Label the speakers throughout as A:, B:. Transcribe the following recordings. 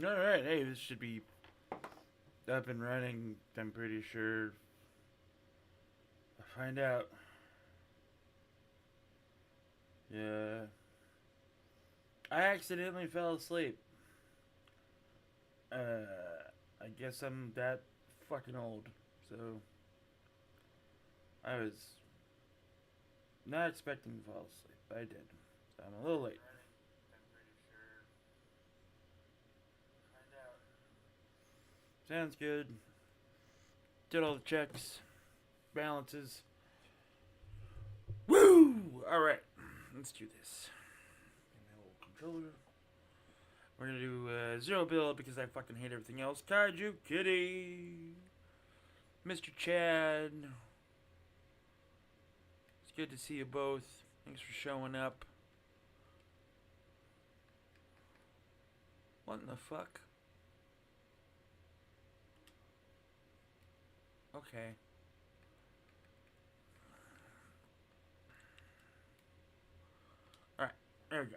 A: Alright, hey, this should be up and running, I'm pretty sure. I'll find out. Yeah. I accidentally fell asleep. I guess I'm that fucking old. So, I was not expecting to fall asleep, but I did. So I'm a little late. Sounds good. Did all the checks, balances. Woo! Alright, let's do this. Controller. We're gonna do zero build because I fucking hate everything else. Kaiju Kitty! Mr. Chad. It's good to see you both. Thanks for showing up. What in the fuck? Okay. Alright, there we go.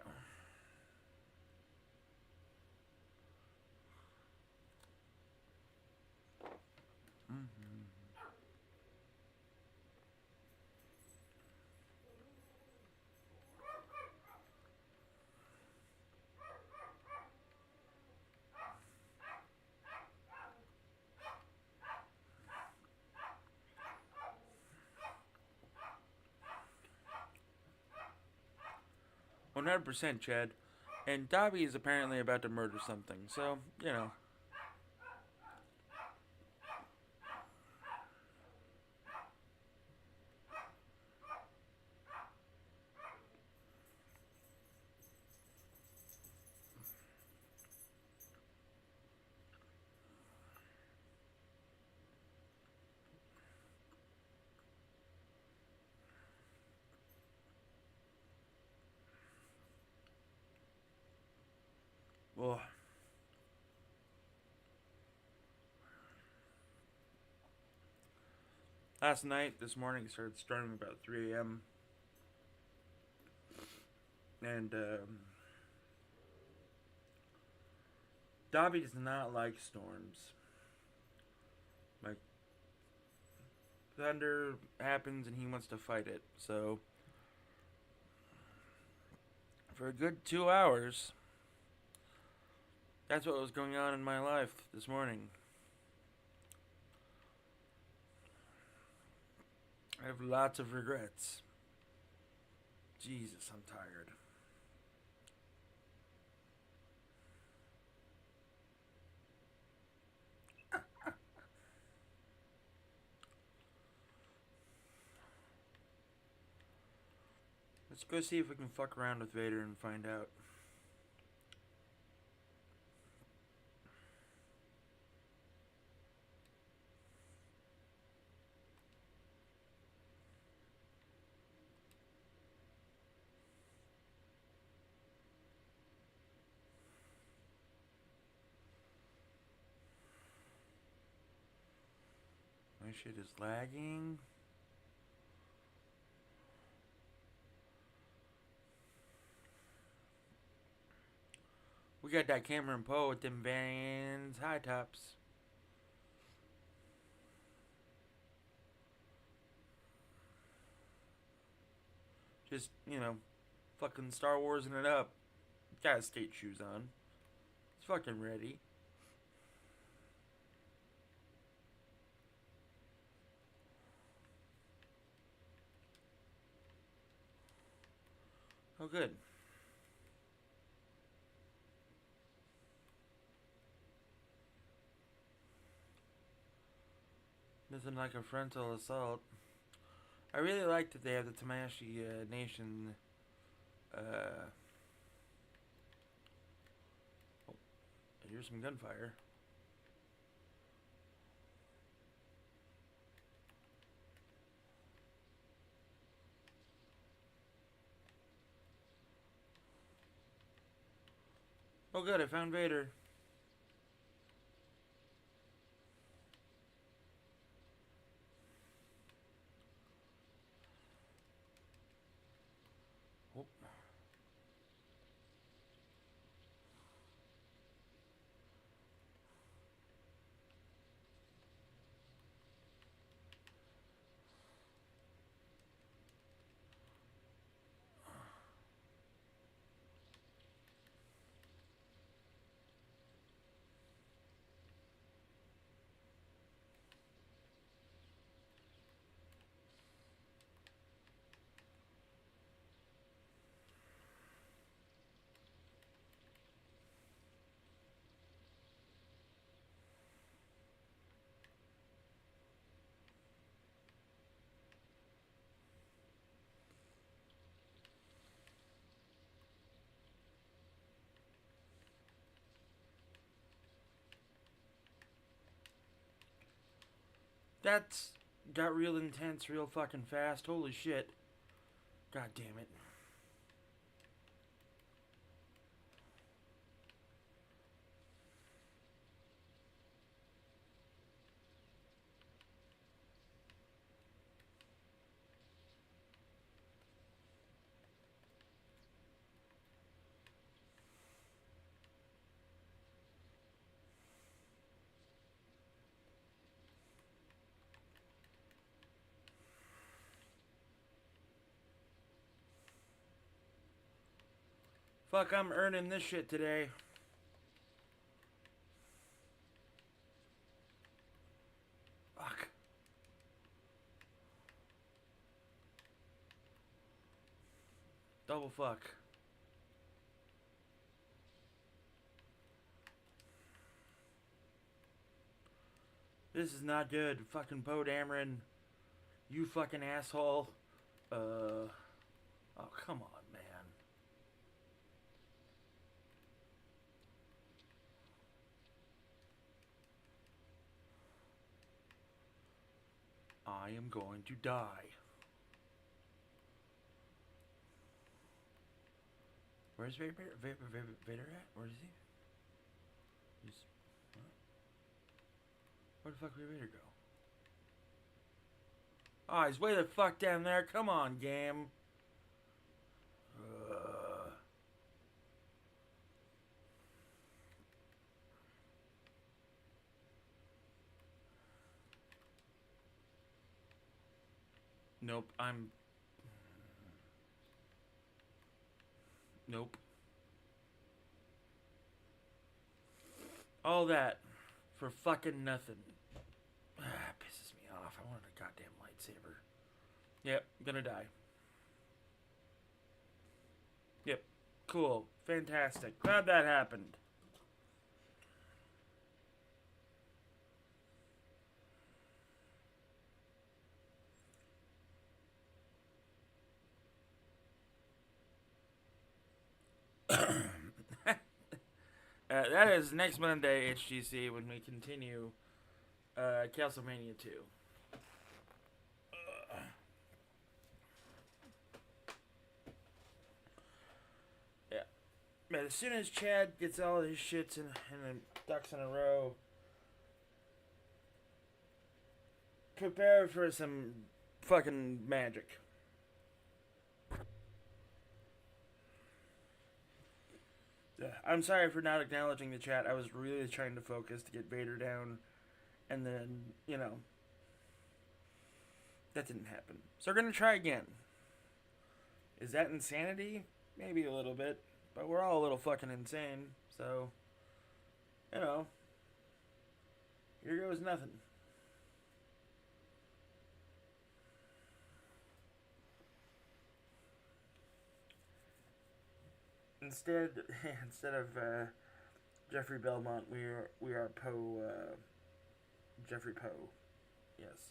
A: Mm-hmm. 100% Chad. And Dobby is apparently about to murder something, so, you know. Ugh. Last night, this morning, it started storming about 3 a.m. And, Dobby does not like storms. Like, thunder happens and he wants to fight it. So, for a good 2 hours, that's what was going on in my life this morning. I have lots of regrets. Jesus, I'm tired. Let's go see if we can fuck around with Vader and find out. My shit is lagging. We got that Cameron Poe with them Vans high tops. Just, you know, fucking Star Warsing it up. Got skate shoes on. It's fucking ready. Oh, good. Nothing like a frontal assault. I really like that they have the Tamashii Nation. Uh, oh, here's some gunfire. Oh, good. I found Vader. Oh, That's got real intense real fucking fast. Holy shit. God damn it. Fuck, I'm earning this shit today. Fuck. Double fuck. This is not good. Fucking Poe Dameron. You fucking asshole. Oh, come on, man. I am going to die. Where's Vader at? Where is he? He's... Where the fuck did Vader go? Oh, he's way the fuck down there. Come on, game. Nope, Nope. All that for fucking nothing. Pisses me off. I wanted a goddamn lightsaber. Yep, gonna die. Yep, cool. Fantastic. Glad that happened. That is next Monday, HGC, when we continue Castlevania 2. Yeah. But as soon as Chad gets all his shits and ducks in a row, prepare for some fucking magic. I'm sorry for not acknowledging the chat. I was really trying to focus to get Vader down, and then, that didn't happen. So we're going to try again. Is that insanity? Maybe a little bit, but we're all a little fucking insane, so, here goes nothing. Instead of Jeffrey Belmont, we are Poe. Jeffrey Poe. Yes.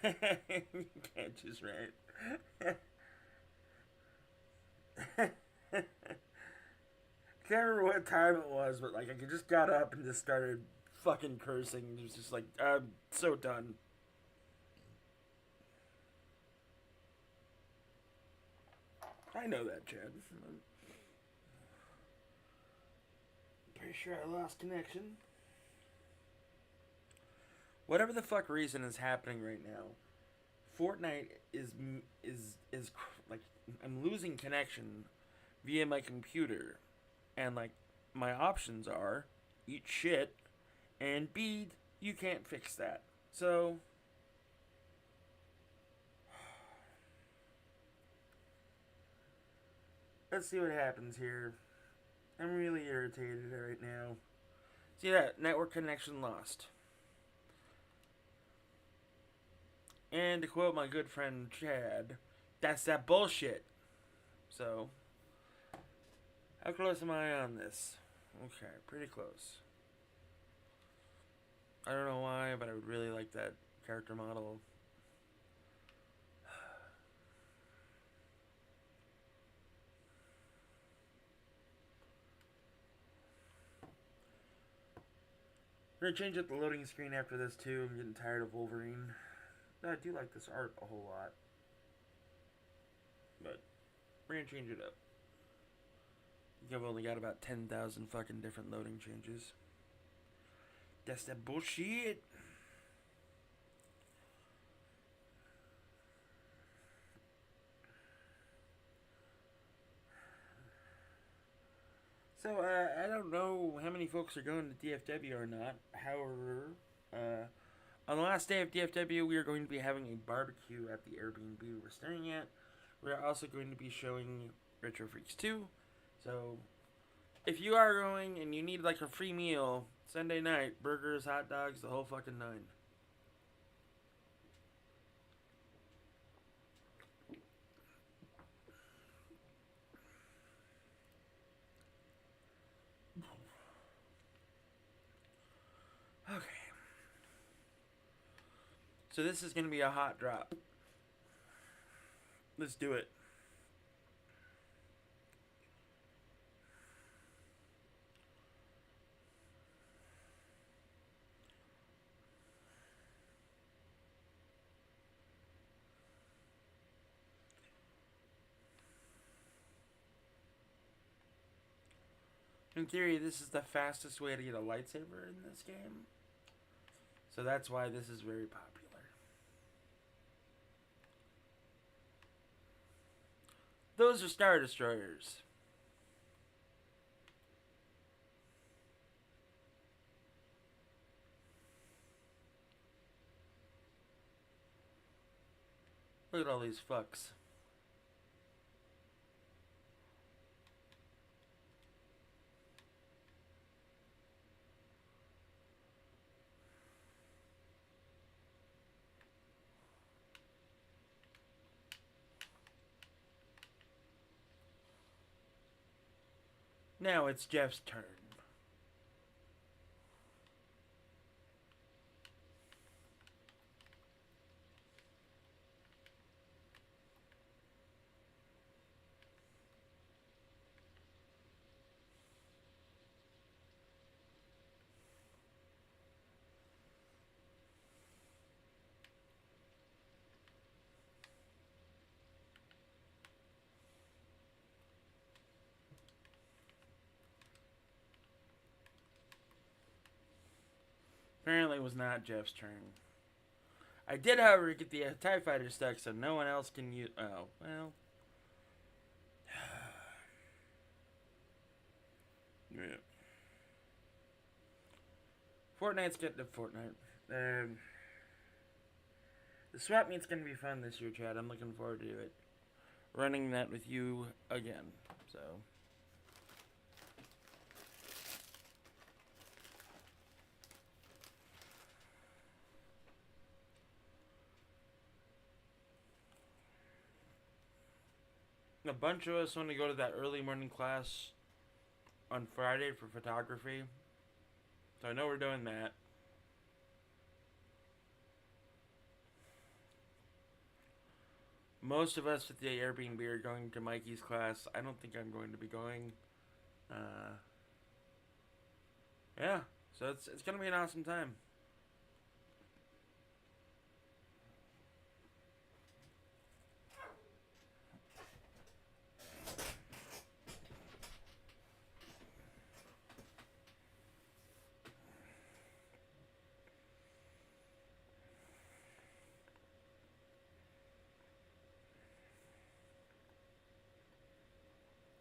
A: You can't just write. I can't remember what time it was, but I just got up and just started fucking cursing. It was just I'm so done. I know that, Chad. I'm pretty sure I lost connection. Whatever the fuck reason is happening right now, Fortnite is I'm losing connection via my computer, and my options are eat shit and B, you can't fix that. So let's see what happens here. I'm really irritated right now. See that? Network connection lost. And to quote my good friend Chad, that's that bullshit. So, how close am I on this? Okay, pretty close. I don't know why, but I would really like that character model. We're gonna change up the loading screen after this too. I'm getting tired of Wolverine. I do like this art a whole lot. But we're gonna change it up. I've only got about 10,000 fucking different loading changes. That's that bullshit. So, I don't know how many folks are going to DFW or not. However, on the last day of DFW, we are going to be having a barbecue at the Airbnb we're staying at. We're also going to be showing Retro Freaks 2. So, if you are going and you need like a free meal, Sunday night, burgers, hot dogs, the whole fucking nine. Okay. So this is going to be a hot drop. Let's do it. In theory, this is the fastest way to get a lightsaber in this game. So that's why this is very popular. Those are Star Destroyers. Look at all these fucks. Now it's Jeff's turn. Apparently it was not Jeff's turn. I did, however, get the TIE Fighter stuck so no one else can use... Oh, well... Yeah. Fortnite's getting to Fortnite. The swap meet's gonna be fun this year, Chad. I'm looking forward to it. Running that with you again. So... A bunch of us want to go to that early morning class on Friday for photography. So I know we're doing that. Most of us at the Airbnb are going to Mikey's class. I don't think I'm going to be going. Yeah, so it's going to be an awesome time.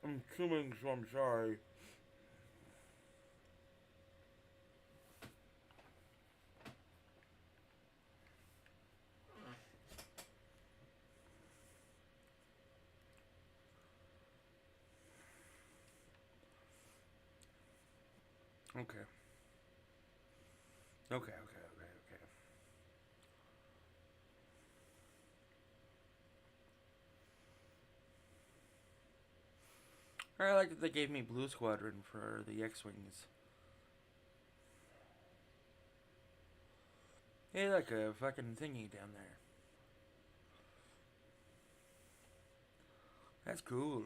A: I'm chewing, so I'm sorry. Okay. Okay. I like that they gave me Blue Squadron for the X-Wings. Hey, look, a fucking thingy down there. That's cool.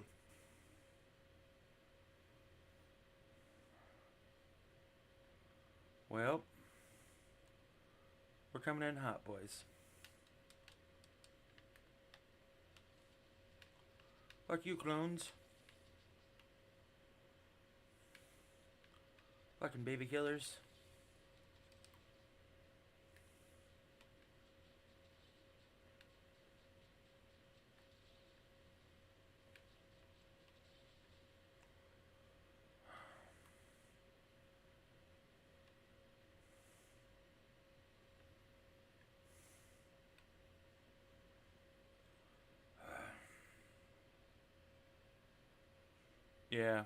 A: Well, We're coming in hot, boys. Fuck you, clones. Fucking baby killers. Yeah.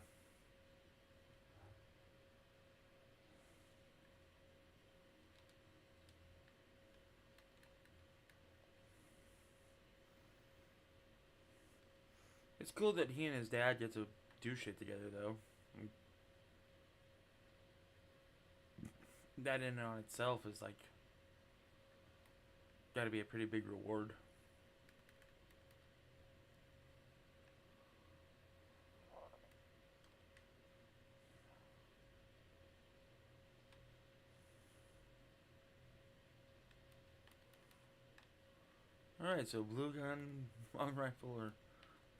A: It's cool that he and his dad get to do shit together, though. That in and on itself is like gotta be a pretty big reward. Alright, so blue gun, long rifle, or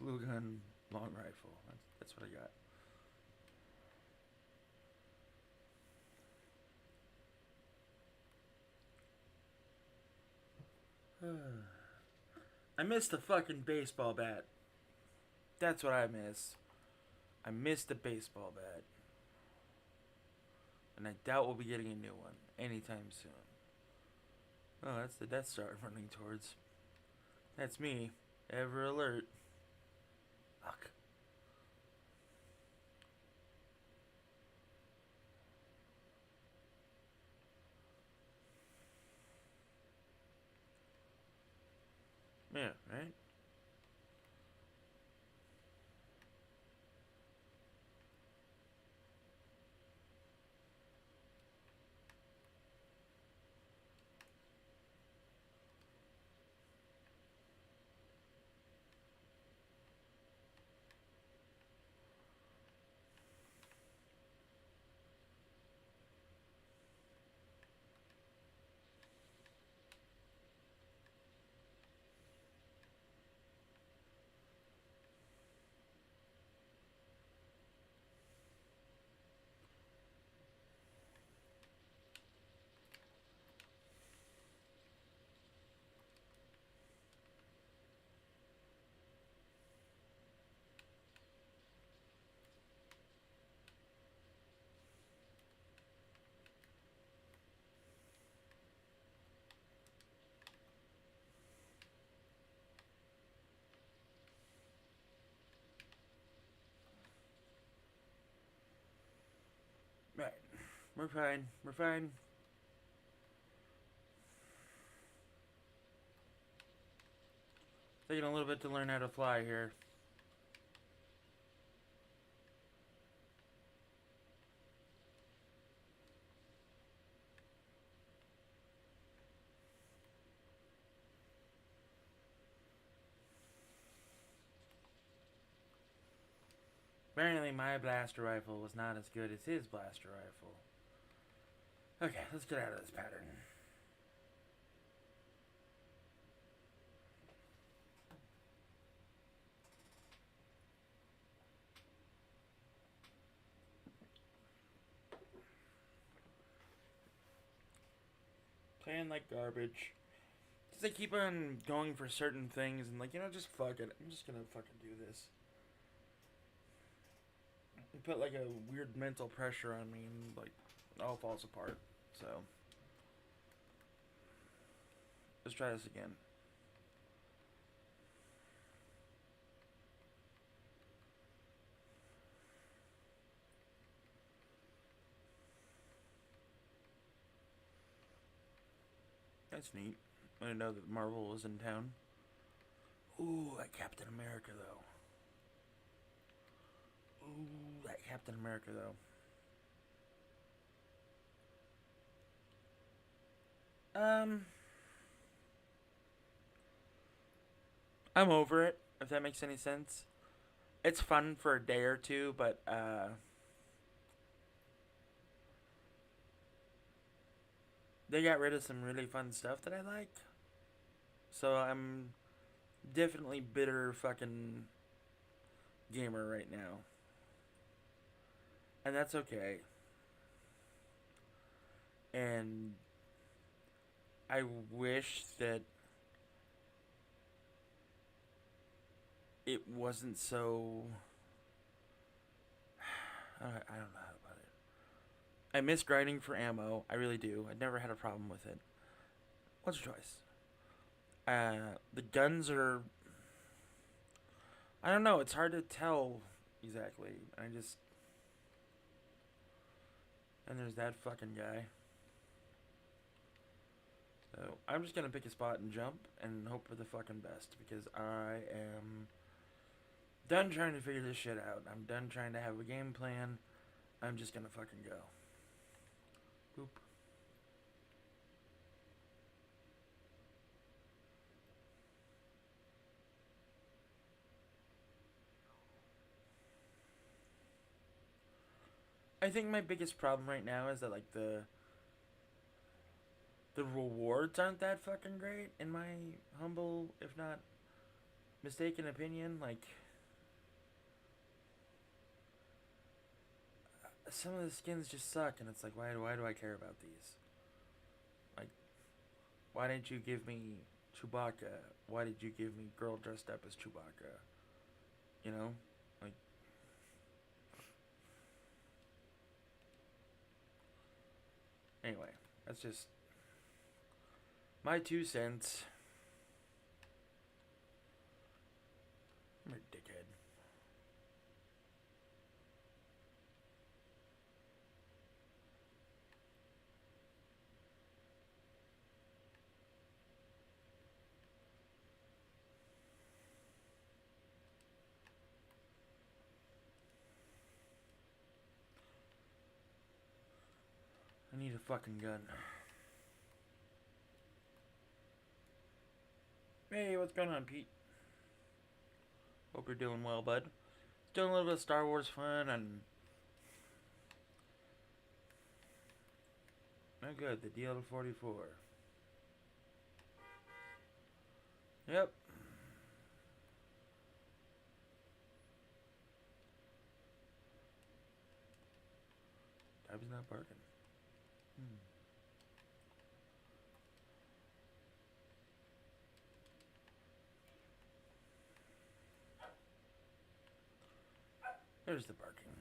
A: blue gun, long rifle. That's what I got. I missed the fucking baseball bat. That's what I miss. I missed the baseball bat. And I doubt we'll be getting a new one anytime soon. Oh, that's the Death Star I'm running towards. That's me. Ever alert. Fuck. Yeah, right? Right. We're fine. We're fine. Taking a little bit to learn how to fly here. Apparently my blaster rifle was not as good as his blaster rifle. Okay, let's get out of this pattern. Playing like garbage. Because they keep on going for certain things and like, just fuck it. I'm just gonna fucking do this. It put like a weird mental pressure on me and like it all falls apart. So let's try this again. That's neat. I didn't know that Marvel was in town. Ooh, that Captain America though. Ooh, that Captain America though. I'm over it, if that makes any sense. It's fun for a day or two, but they got rid of some really fun stuff that I like. So I'm definitely bitter fucking gamer right now. And that's okay. And I wish that it wasn't so. I don't know how to put it. I miss grinding for ammo. I really do. I never had a problem with it. What's your choice? The guns are. I don't know. It's hard to tell exactly. I just. And there's that fucking guy. So I'm just gonna pick a spot and jump and hope for the fucking best because I am done trying to figure this shit out. I'm done trying to have a game plan. I'm just gonna fucking go. Boop. I think my biggest problem right now is that like the rewards aren't that fucking great in my humble, if not mistaken opinion. Like some of the skins just suck, and it's like why do I care about these? Like why didn't you give me Chewbacca? Why did you give me girl dressed up as Chewbacca? You know, like anyway, that's just my 2 cents. I'm a dickhead. I need a fucking gun. Hey, what's going on, Pete? Hope you're doing well, bud. Doing a little bit of Star Wars fun and oh good, the DL-44. Yep. I was not barking. Hmm. There's the barking.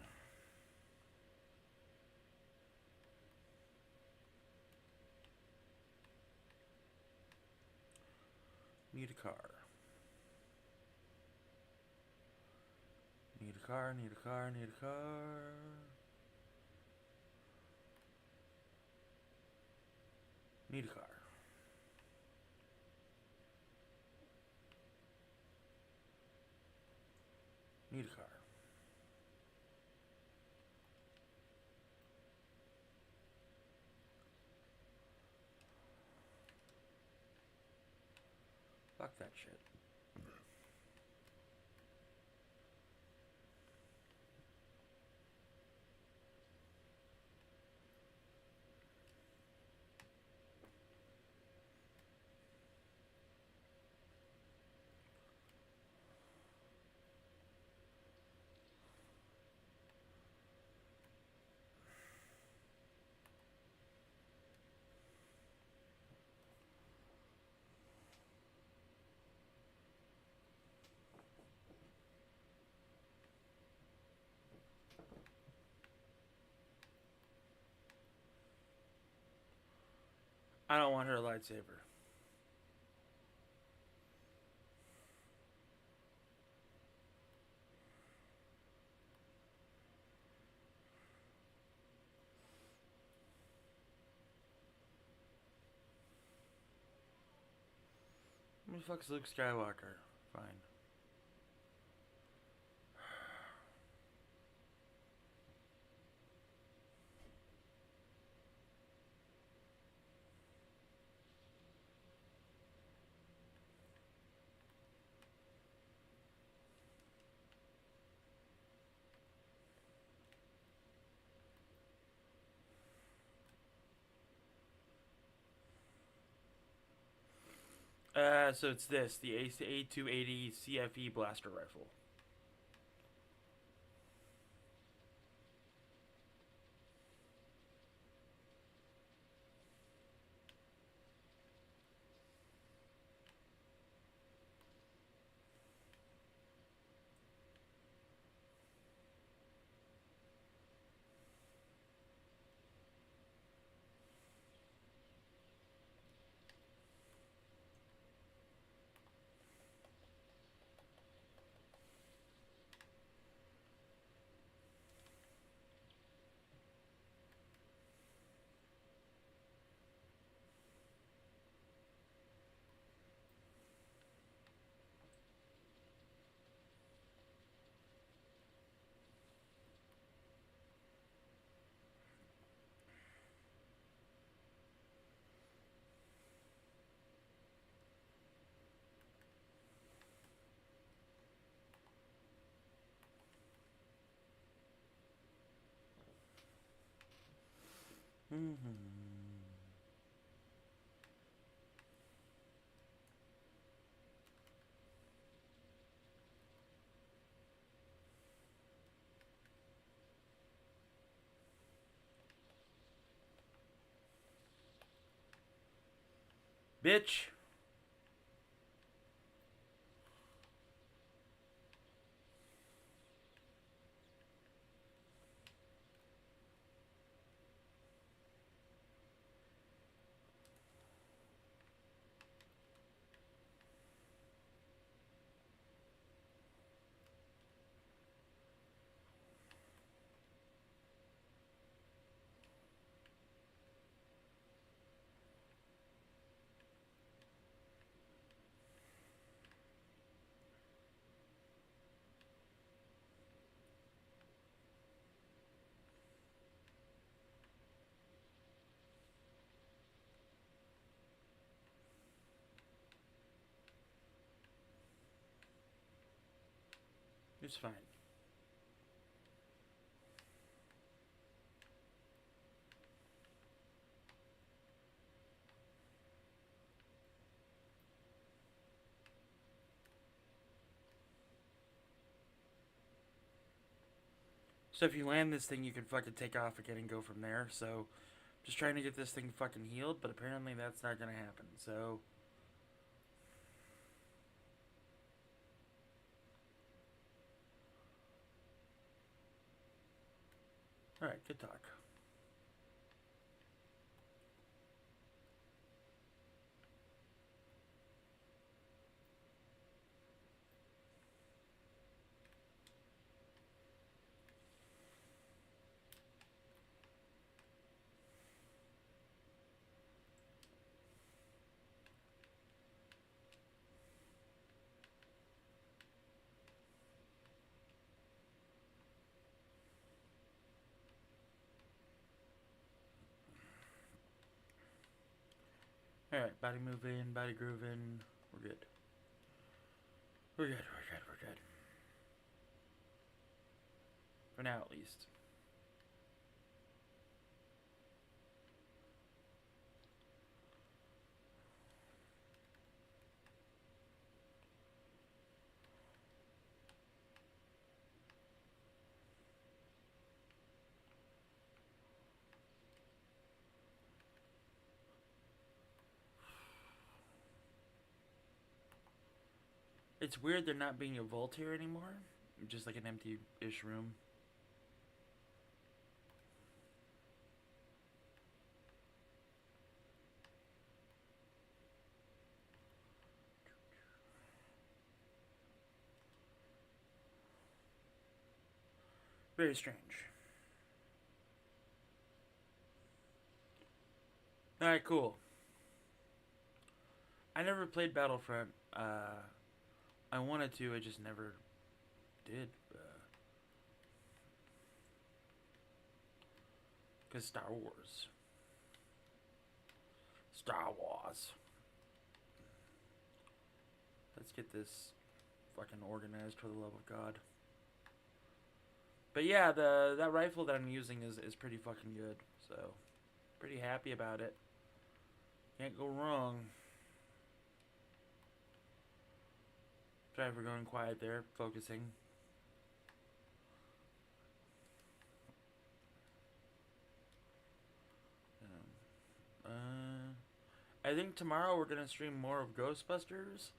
A: Need a car. Need a car, need a car, need a car. Need a car. Need a car. Fuck that shit. I don't want her lightsaber. Who the fuck's Luke Skywalker? Fine. So it's this, the A280 CFE blaster rifle. Bitch. It's fine. So if you land this thing, you can fucking take off again and go from there. So just trying to get this thing fucking healed, but apparently that's not gonna happen. So alright, good talk. Alright, body moving, body grooving. We're good. We're good, we're good, we're good. For now, at least. It's weird there not being a vault here anymore. Just like an empty-ish room. Very strange. Alright, cool. I never played Battlefront. I wanted to, I just never did. Because Star Wars. Star Wars. Let's get this fucking organized for the love of God. But yeah, that rifle that I'm using is pretty fucking good. So, pretty happy about it. Can't go wrong. Sorry for going quiet there, focusing. I think tomorrow we're gonna stream more of Ghostbusters.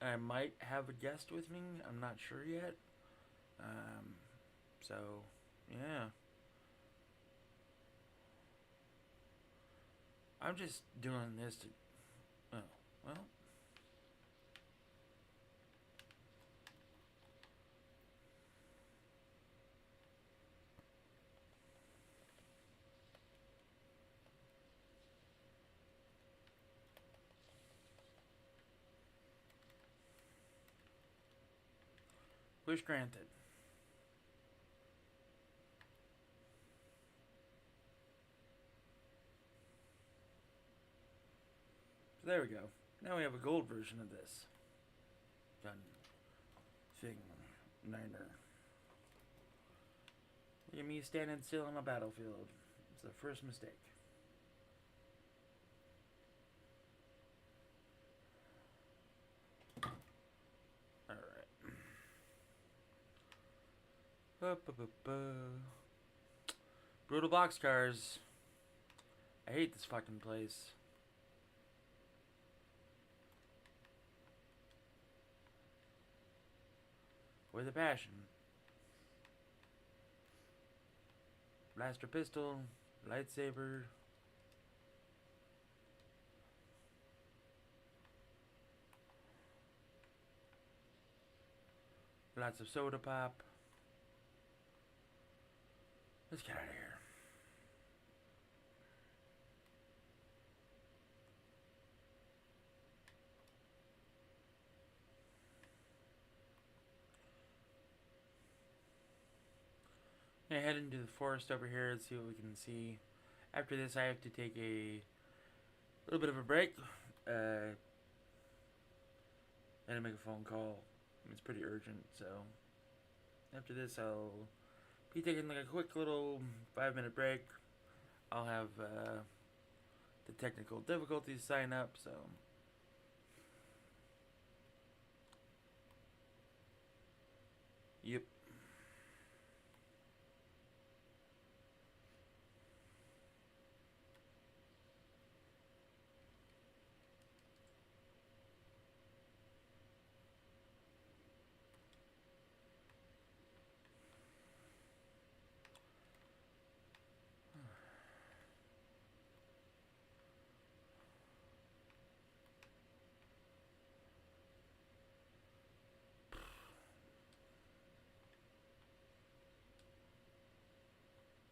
A: I might have a guest with me. I'm not sure yet. So, yeah. I'm just doing this to. Oh, well. Wish granted. So there we go. Now we have a gold version of this. Gun. Thing. Niner. Look at me standing still on a battlefield. It's the first mistake. Alright. Brutal boxcars. I hate this fucking place. With a passion. Blaster pistol. Lightsaber. Lots of soda pop. Let's get out of here. I'm gonna head into the forest over here and see what we can see. After this, I have to take a little bit of a break. I had to make a phone call. It's pretty urgent, so after this, I'll be taking like a quick little 5-minute break. I'll have the technical difficulties sign up, so. Yep.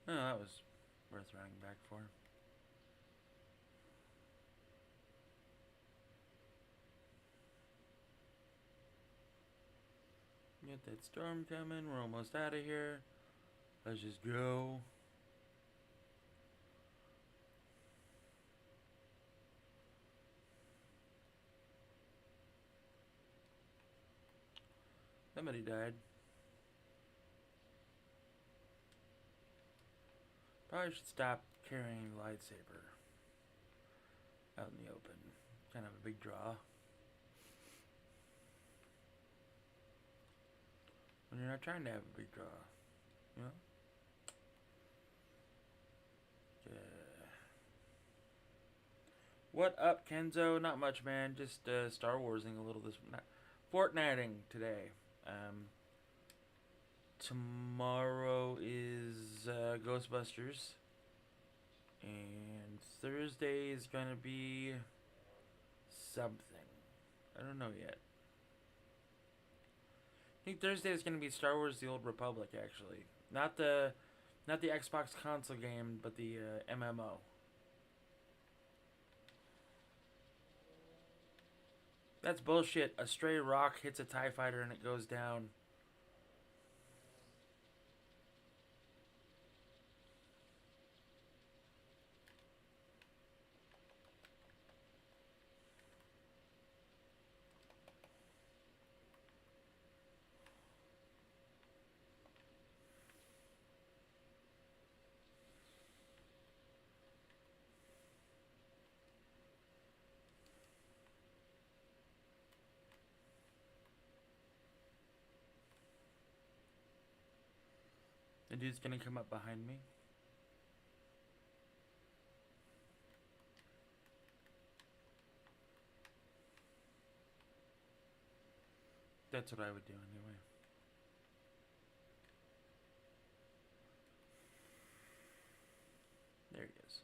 A: Oh, that was worth running back for. Get that storm coming. We're almost out of here. Let's just go. Somebody died. Probably should stop carrying the lightsaber out in the open. Kind of a big draw. When you're not trying to have a big draw. You know? What up, Kenzo? Not much, man. Just Star Warsing a little this. Fortniting today. Tomorrow is Ghostbusters. And Thursday is gonna be something. I don't know yet. I think Thursday is gonna be Star Wars: The Old Republic. Actually, not the Xbox console game, but the MMO. That's bullshit. A stray rock hits a TIE fighter and it goes down. The dude's gonna come up behind me. That's what I would do anyway. There he is.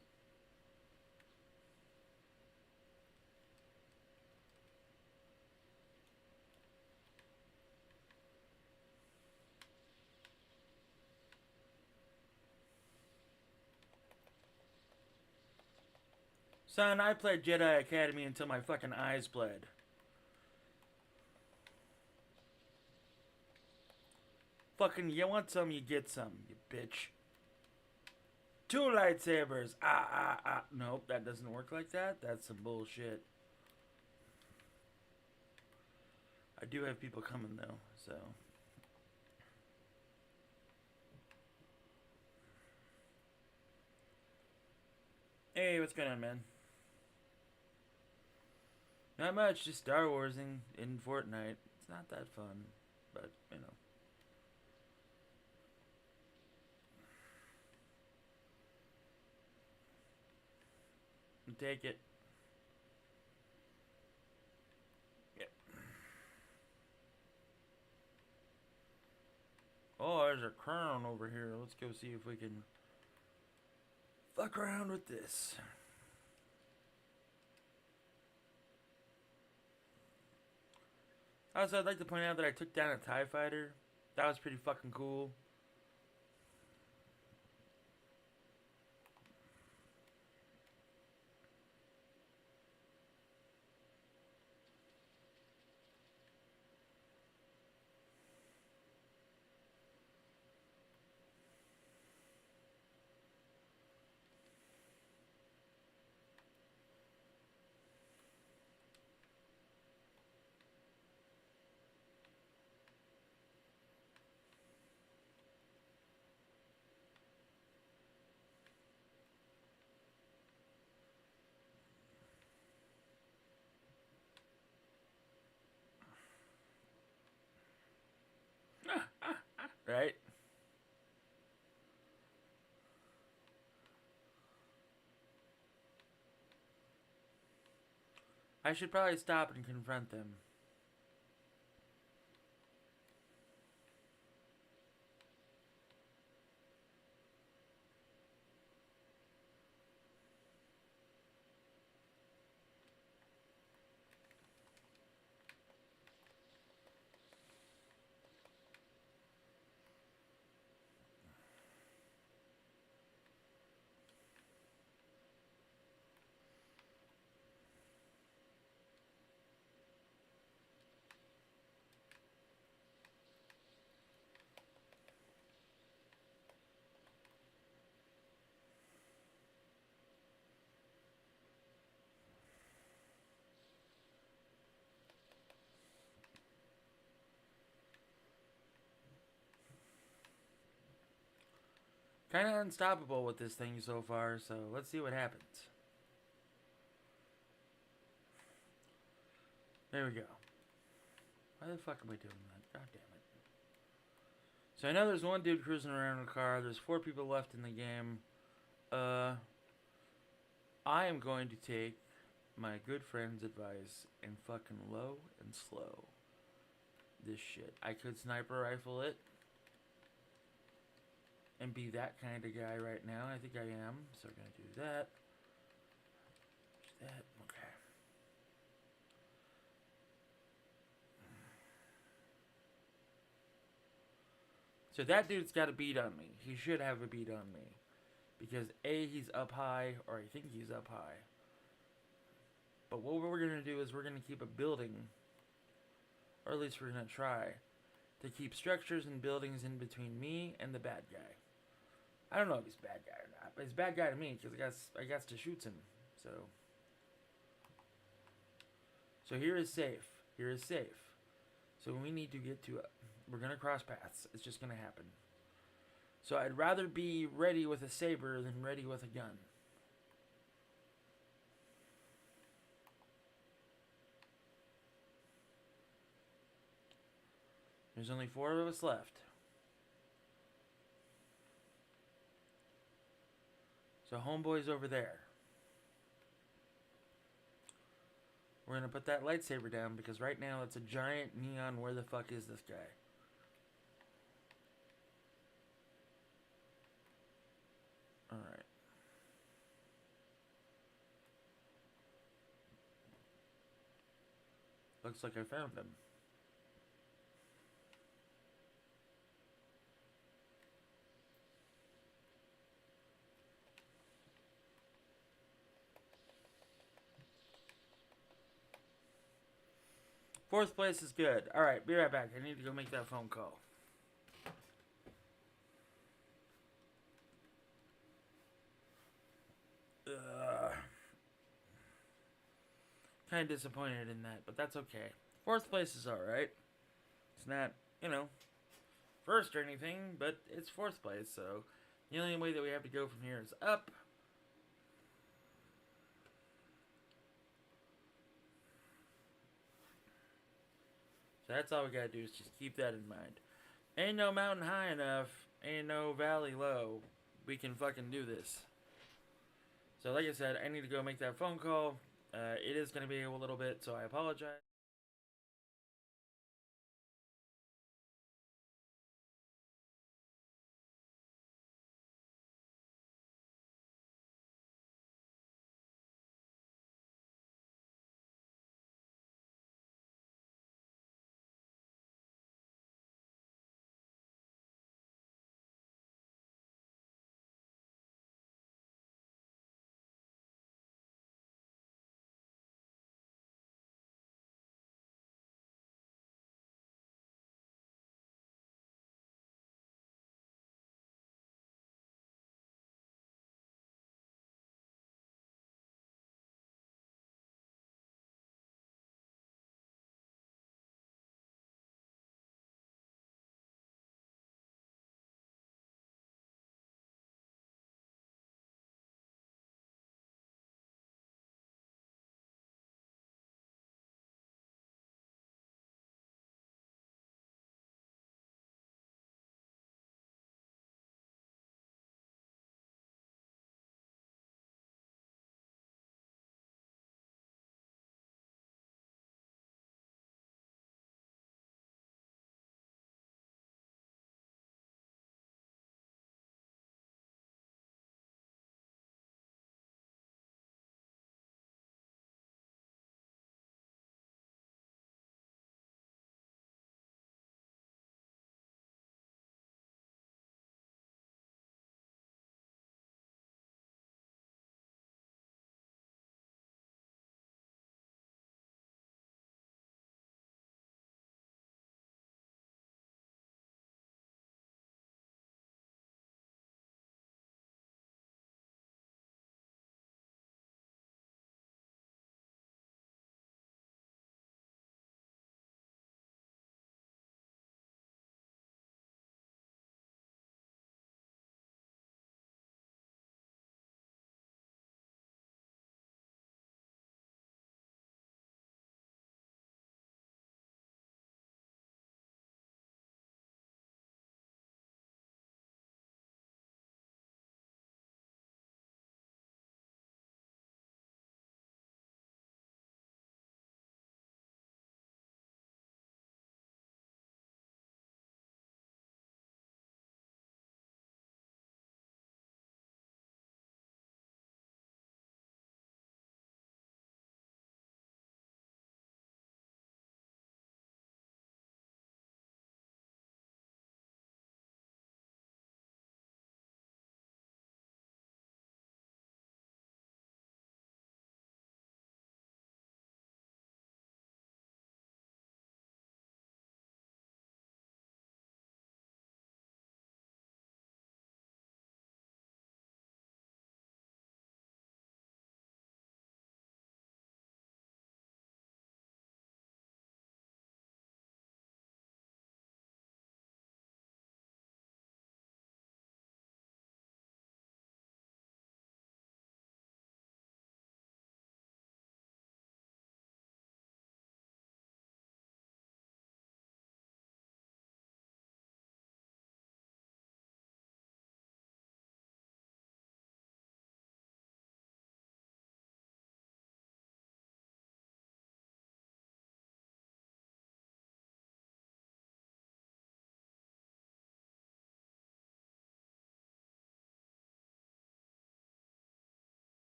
A: Son, I played Jedi Academy until my fucking eyes bled. Fucking, you want some, you get some, you bitch. 2 lightsabers. Nope, that doesn't work like that. That's some bullshit. I do have people coming, though, so... Hey, what's going on, man? Not much, just Star Wars in Fortnite. It's not that fun, but, you know. Take it. Yep. Oh, there's a crown over here. Let's go see if we can fuck around with this. Also, I'd like to point out that I took down a TIE fighter. That was pretty fucking cool. Right? I should probably stop and confront them. Kind of unstoppable with this thing so far, so let's see what happens. There we go. Why the fuck am I doing that? God damn it. So I know there's one dude cruising around in a car. There's 4 people left in the game. I am going to take my good friend's advice and fucking low and slow this shit. I could sniper rifle it and be that kind of guy right now. I think I am. So I'm going to do that. That. Okay. So that dude's got a beat on me. He should have a beat on me. Because A, he's up high, or I think he's up high. But what we're going to do is we're going to keep a building, or at least we're going to try, to keep structures and buildings in between me and the bad guy. I don't know if he's a bad guy or not, but he's a bad guy to me, because I guess to shoot him. So here is safe. Here is safe. So we need to get to we're going to cross paths. It's just going to happen. So I'd rather be ready with a saber than ready with a gun. There's only 4 of us left. So homeboy's over there. We're gonna put that lightsaber down because right now it's a giant neon. Where the fuck is this guy? Alright. Looks like I found him. Fourth place is good. Alright, be right back. I need to go make that phone call. Kind of disappointed in that, but that's okay. Fourth place is alright. It's not, first or anything, but it's fourth place, so the only way that we have to go from here is up. So that's all we gotta do is just keep that in mind. Ain't no mountain high enough, ain't no valley low. We can fucking do this. So like I said, I need to go make that phone call. It is gonna be a little bit, so I apologize.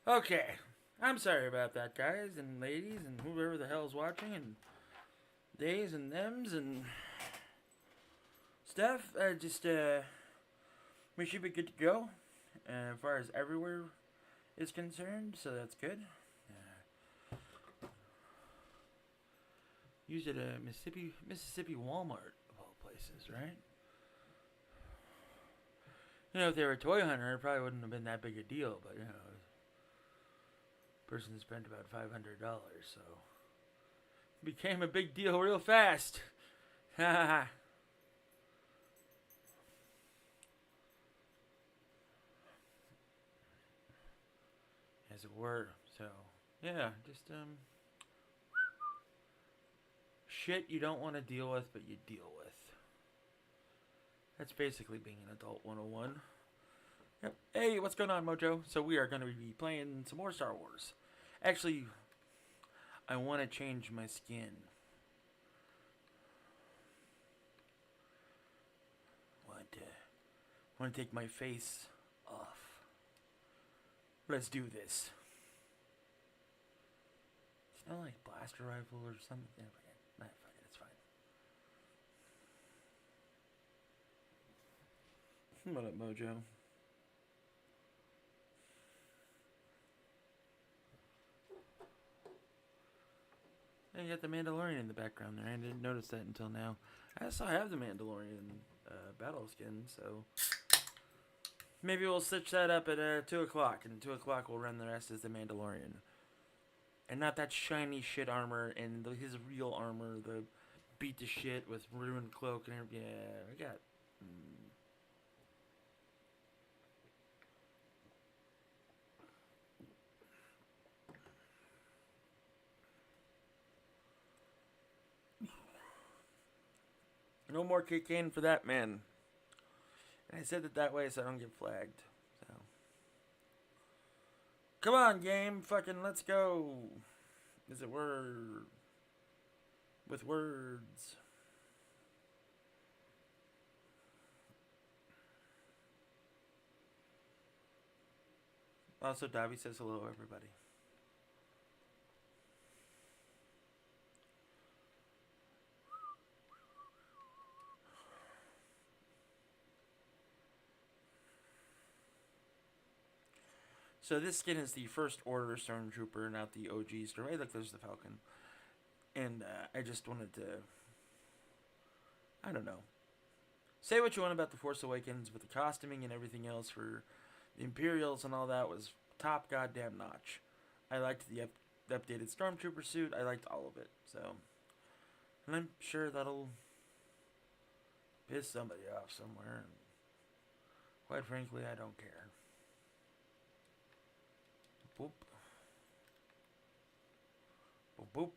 A: Okay. I'm sorry about that, guys and ladies and whoever the hell's watching and theys and thems and stuff. We should be good to go as far as everywhere is concerned, so that's good. Used at a Mississippi Walmart of all places, right? You know, if they were a toy hunter, it probably wouldn't have been that big a deal, but you know, person spent about $500, so it became a big deal real fast. Ha ha ha. As it were. So yeah, just shit you don't want to deal with, but you deal with. That's basically being an adult 101. Yep. Hey, what's going on, Mojo? So we are going to be playing some more Star Wars. Actually, I want to change my skin. Want to take my face off. Let's do this. It's not like blaster rifle or something. Nah, fuck it, it's fine. What up, Mojo? And you got the Mandalorian in the background there. I didn't notice that until now. I also have the Mandalorian battle skin, so maybe we'll stitch that up at 2 o'clock, and 2 o'clock we'll run the rest as the Mandalorian. And not that shiny shit armor and his real armor, the beat to shit with ruined cloak and everything. Yeah, we got... No more cocaine for that, man. And I said it that way so I don't get flagged. So, come on, game. Fucking let's go. Is it word? With words. Also, Dobby says hello, everybody. So this skin is the First Order Stormtrooper, not the OG Stormtrooper. Hey, look, there's the Falcon. And I just wanted to, I don't know, say what you want about The Force Awakens, but the costuming and everything else for the Imperials and all that was top goddamn notch. I liked the updated Stormtrooper suit. I liked all of it. So, and I'm sure that'll piss somebody off somewhere. And quite frankly, I don't care. Boop. Boop, boop.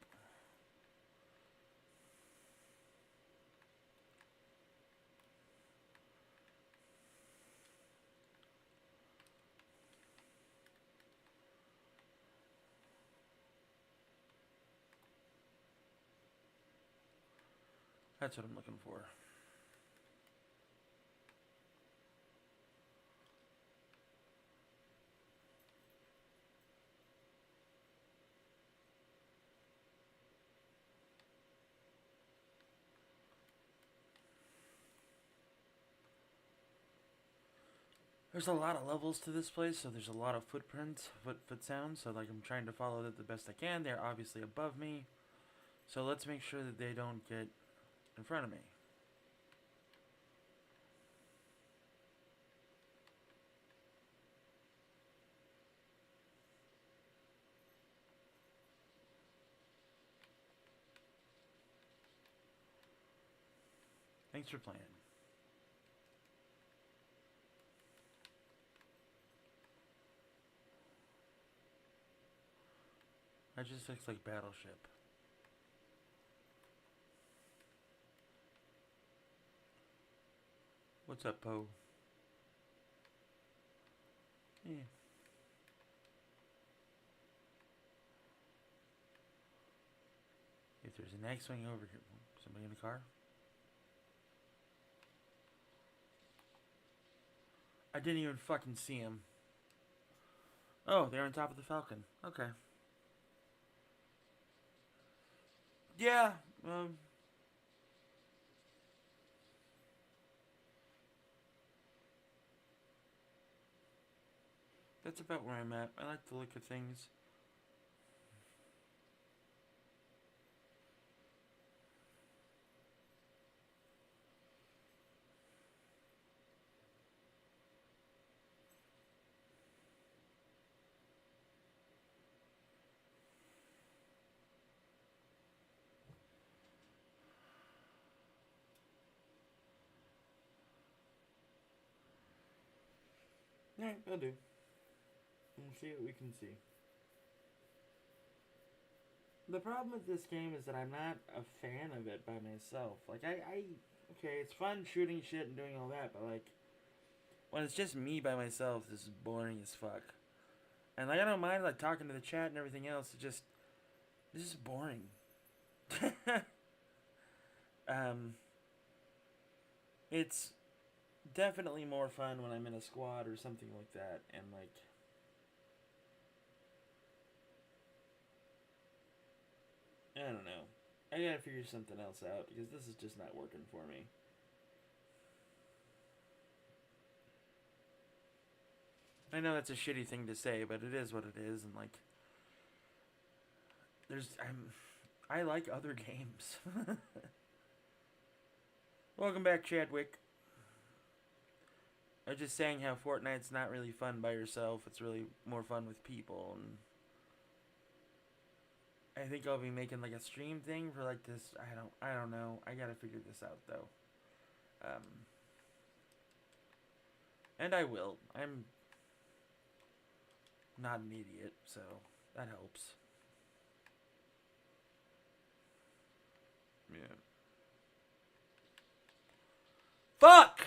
A: That's what I'm looking for. There's a lot of levels to this place, so there's a lot of footprints, foot sounds, so like I'm trying to follow it the best I can. They're obviously above me, so let's make sure that they don't get in front of me. Thanks for playing. That just looks like Battleship. What's up, Poe? Yeah. If there's an X-Wing over here. Somebody in the car? I didn't even fucking see him. Oh, they're on top of the Falcon. Okay. Yeah. Um. That's about where I'm at. I like the look of things. Alright, I'll do. We'll see what we can see. The problem with this game is that I'm not a fan of it by myself. Like, okay, it's fun shooting shit and doing all that, but, like, when it's just me by myself, this is boring as fuck. And, like, I don't mind, like, talking to the chat and everything else. This is boring. um, it's definitely more fun when I'm in a squad or something like that, and, like, I don't know. I gotta figure something else out because this is just not working for me. I know that's a shitty thing to say, but it is what it is, and like, I like other games. Welcome back, Chadwick. I was just saying how Fortnite's not really fun by yourself. It's really more fun with people, and I think I'll be making like a stream thing for like this. I don't know. I gotta figure this out though. Um, and I will. I'm not an idiot, so that helps. Yeah. Fuck!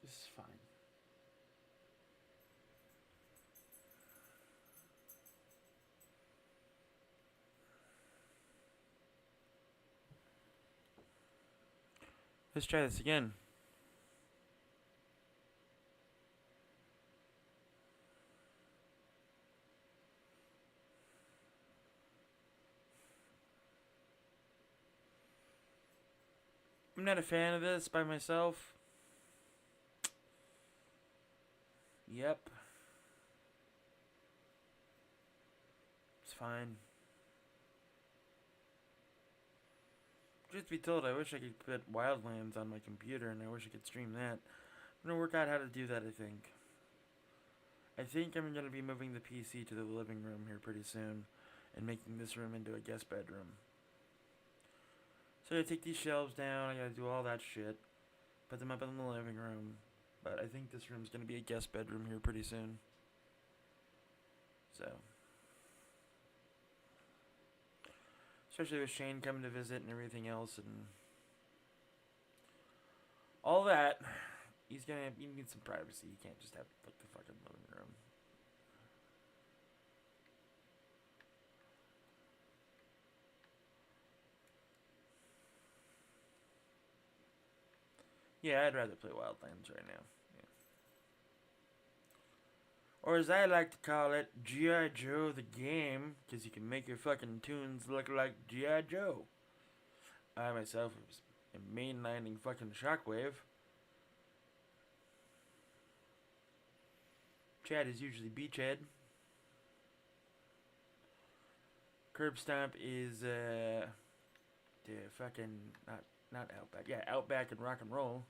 A: This is fine. Let's try this again. I'm not a fan of this by myself. Yep. It's fine. Truth be told, I wish I could put Wildlands on my computer and I wish I could stream that. I'm gonna work out how to do that, I think. I think I'm gonna be moving the PC to the living room here pretty soon and making this room into a guest bedroom. So I gotta take these shelves down, I gotta do all that shit, put them up in the living room. But I think this room's gonna be a guest bedroom here pretty soon. So. Especially with Shane coming to visit and everything else and all that. He needs some privacy. He can't just have like the fucking living room. Yeah, I'd rather play Wildlands right now. Yeah. Or as I like to call it, G.I. Joe the game, because you can make your fucking tunes look like G.I. Joe. I myself was mainlining fucking Shockwave. Chad is usually Beachhead. Curb Stomp is the fucking not Outback. Yeah, Outback and Rock and Roll.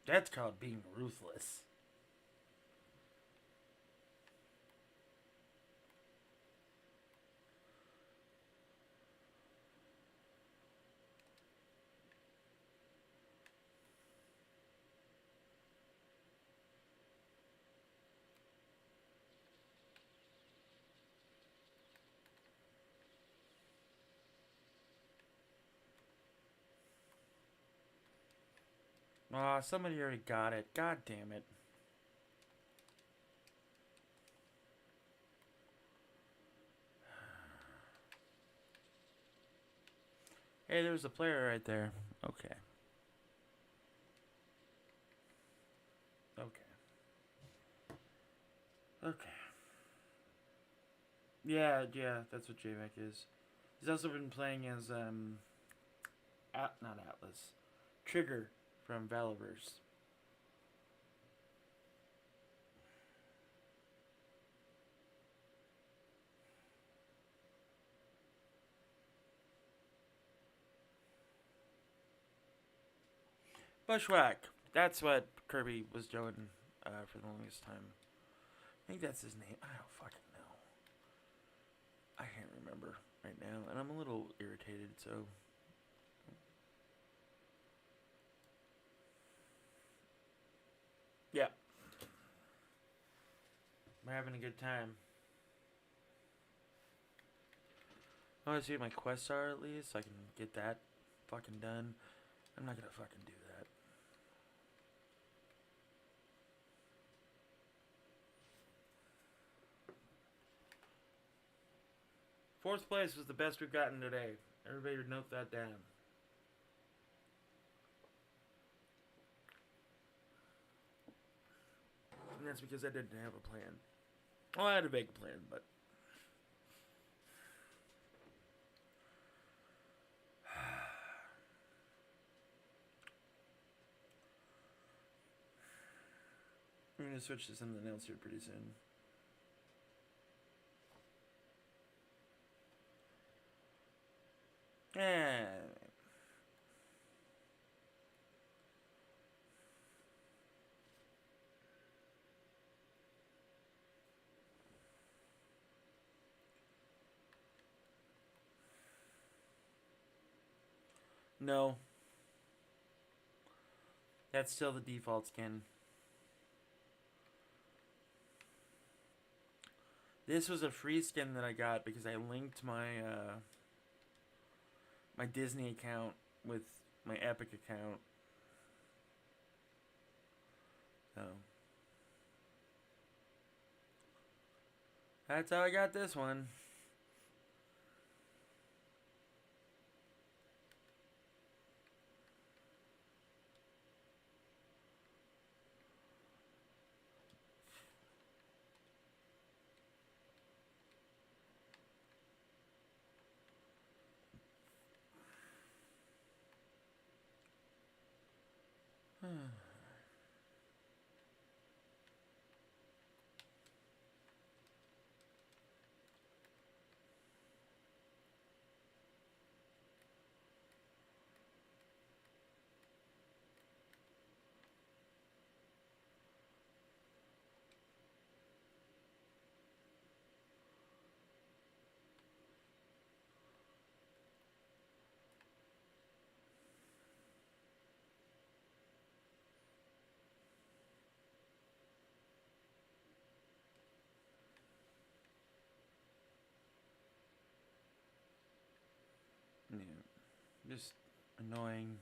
A: That's called being ruthless. Aw, somebody already got it. God damn it. Hey, there's a player right there. Okay. Okay. Okay. Yeah, that's what JVAC is. He's also been playing as, not Atlas. Trigger from Valiverse. Bushwhack. That's what Kirby was doing for the longest time. I think that's his name. I don't fucking know. I can't remember right now, and I'm a little irritated, so. Yeah. We're having a good time. I want to see what my quests are at least, so I can get that fucking done. I'm not gonna fucking do that. Fourth place was the best we've gotten today. Everybody note that down. And that's because I didn't have a plan. Well, I had a vague plan, but. I'm gonna switch to something else here pretty soon. Eh. No. That's still the default skin. This was a free skin that I got because I linked my my Disney account with my Epic account. So that's how I got this one. Yeah, just annoying.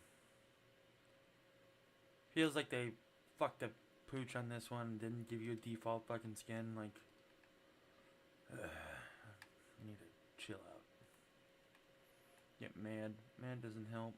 A: Feels like they fucked a pooch on this one. Didn't give you a default fucking skin. Like, you need to chill out. Get mad. Mad doesn't help.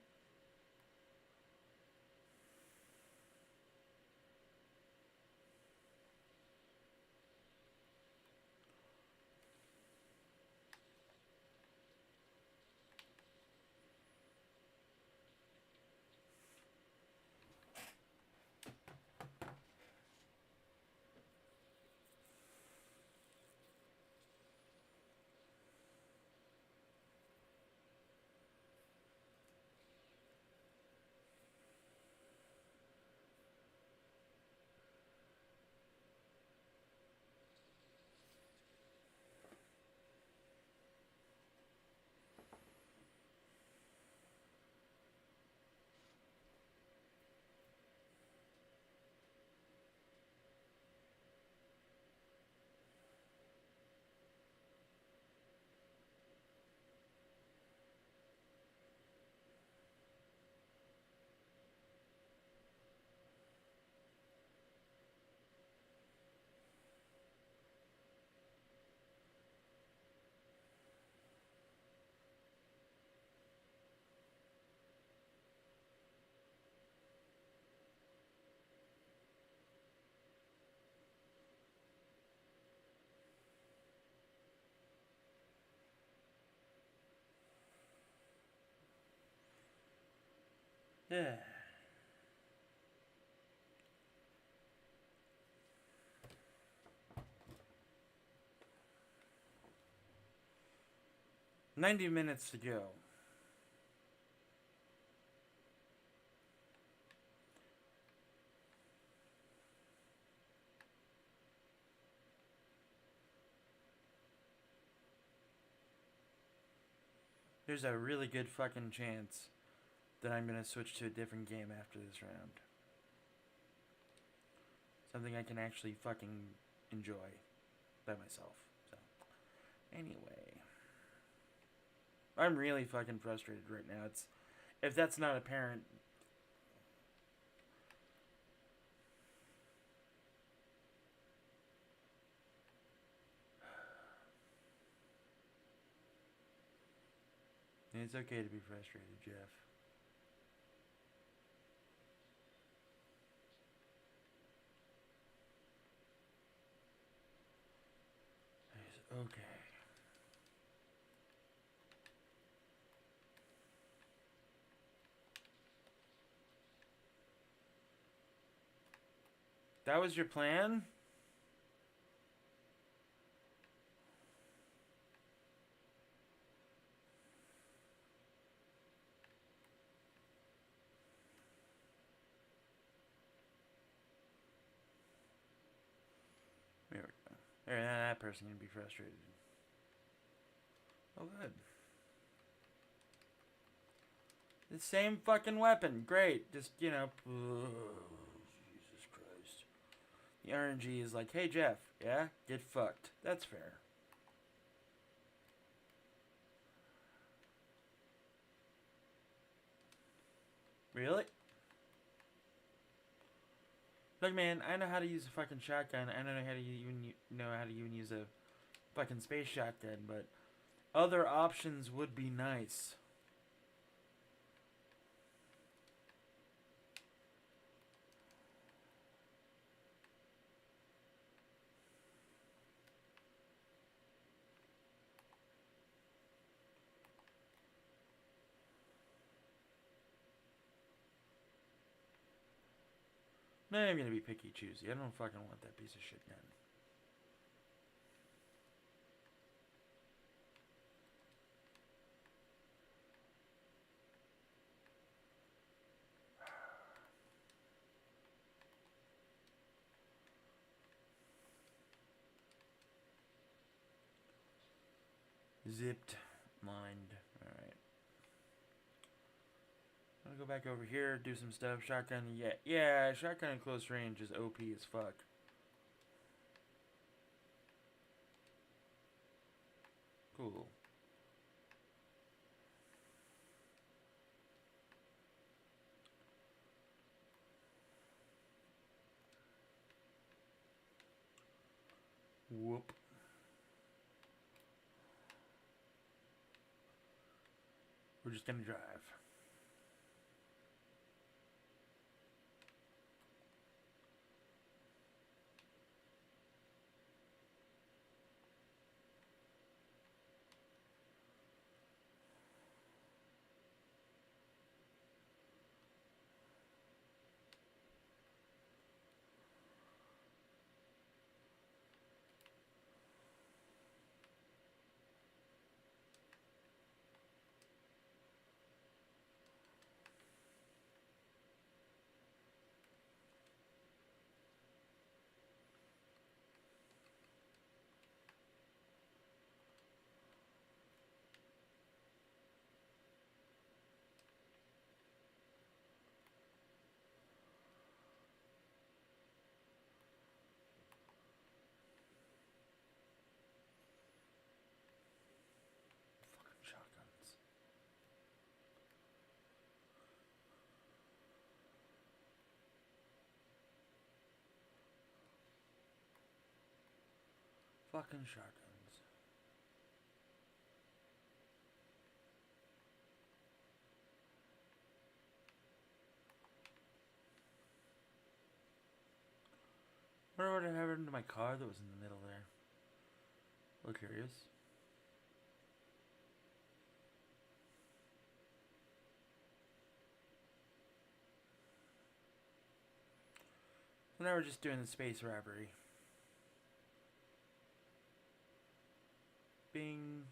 A: Yeah. "90 minutes to go." There's a really good fucking chance that I'm gonna switch to a different game after this round. Something I can actually fucking enjoy by myself. So, anyway. I'm really fucking frustrated right now. If that's not apparent. It's okay to be frustrated, Jeff. It's okay. That was your plan? There we go. There, that person can be frustrated. Oh, good. The same fucking weapon. Great. Just, you know. Jesus Christ. The RNG is like, hey, Jeff, yeah? Get fucked. That's fair. Really? Look, man, I know how to use a fucking shotgun. I don't know how to even know how to even use a fucking space shotgun, but other options would be nice. No, I'm gonna be picky choosy. I don't fucking want that piece of shit gun. Zipped mind. Alright. I'm gonna go back over here, do some stuff. Shotgun, yeah, shotgun at close range is OP as fuck. Cool. Whoop. We're just gonna drive. Fucking shotguns. Fucking shotguns. I wonder what happened to my car that was in the middle there. A little curious. Now we're just doing the space robbery. Bing.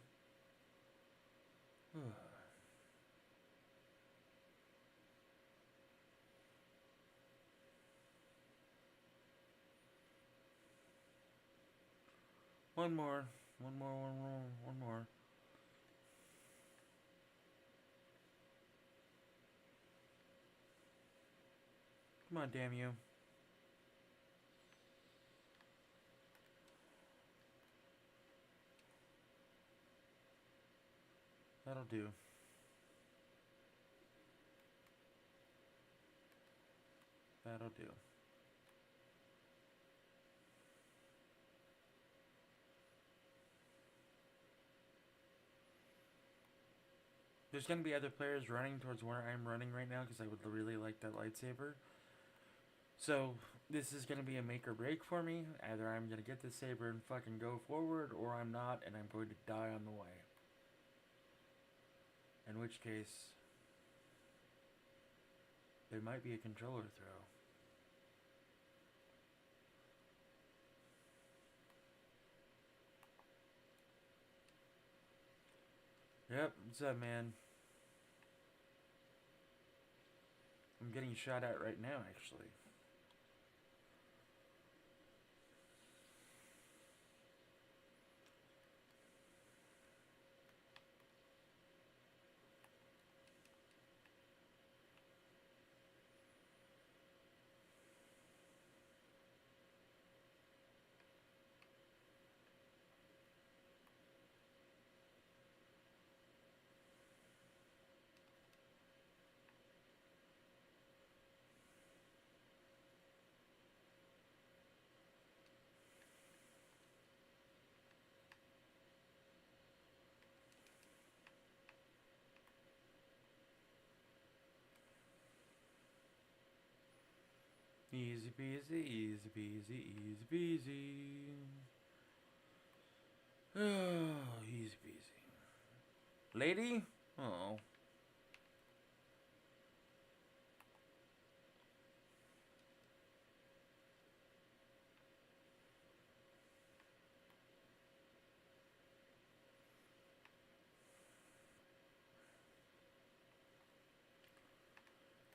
A: One more. One more, one more, one more. Come on, damn you. That'll do. That'll do. There's going to be other players running towards where I'm running right now because I would really like that lightsaber. So, this is going to be a make or break for me. Either I'm going to get this saber and fucking go forward, or I'm not, and I'm going to die on the way. In which case, there might be a controller throw. Yep, what's up, man? I'm getting shot at right now, actually. Easy peasy, easy peasy, easy peasy. Oh, easy peasy. Lady? Oh.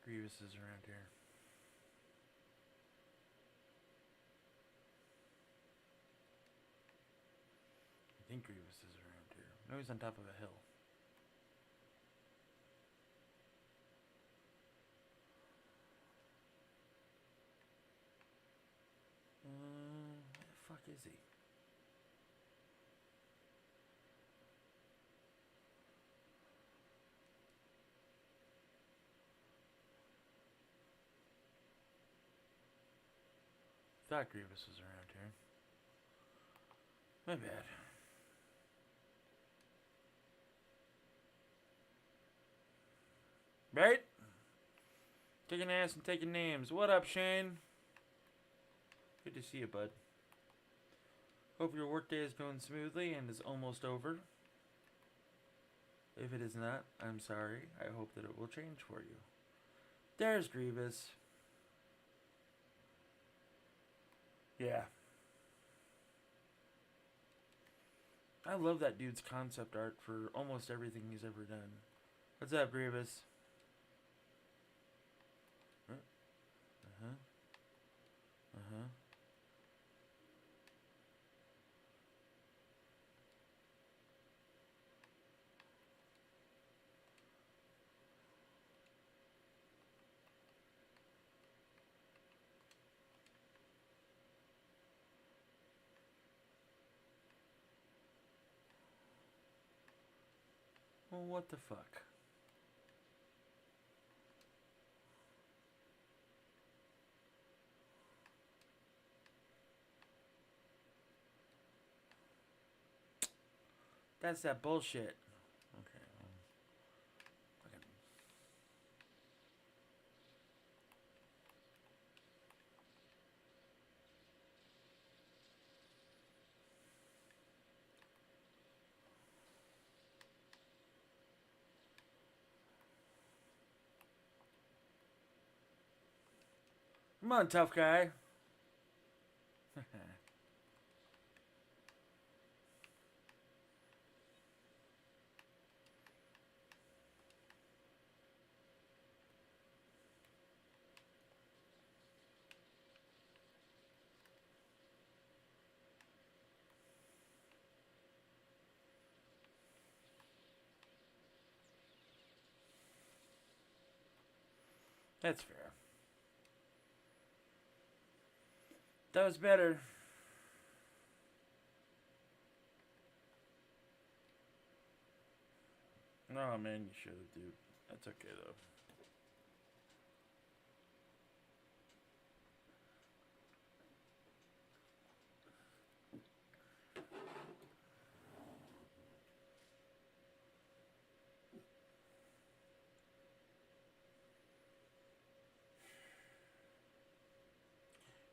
A: Grievous is around here. I think Grievous is around here. No, he's on top of a hill. Where the fuck is he? Thought Grievous was around here. My bad. Right? Taking ass and taking names. What up, Shane? Good to see you, bud. Hope your workday is going smoothly and is almost over. If it is not, I'm sorry. I hope that it will change for you. There's Grievous. Yeah. I love that dude's concept art for almost everything he's ever done. What's up, Grievous? Uh-huh. Uh-huh. Well, what the fuck? That's that bullshit. Okay. Fucking. Come on, tough guy. That's fair. That was better. Oh man, you should have, dude. That's okay though.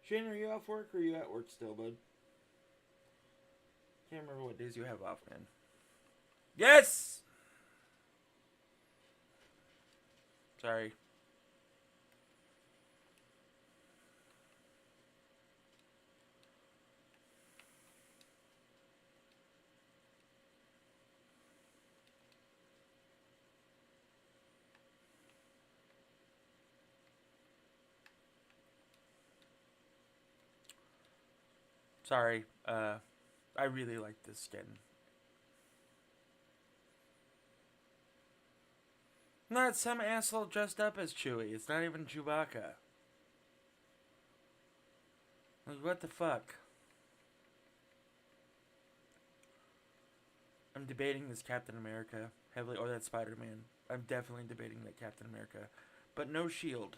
A: Shane, are you off work or are you at work still, bud? Can't remember what days you have off, man. Yes! Sorry. Sorry. I really like this skin. Not some asshole dressed up as Chewie. It's not even Chewbacca. Like, what the fuck? I'm debating this Captain America heavily, or that Spider-Man. I'm definitely debating that Captain America. But no shield.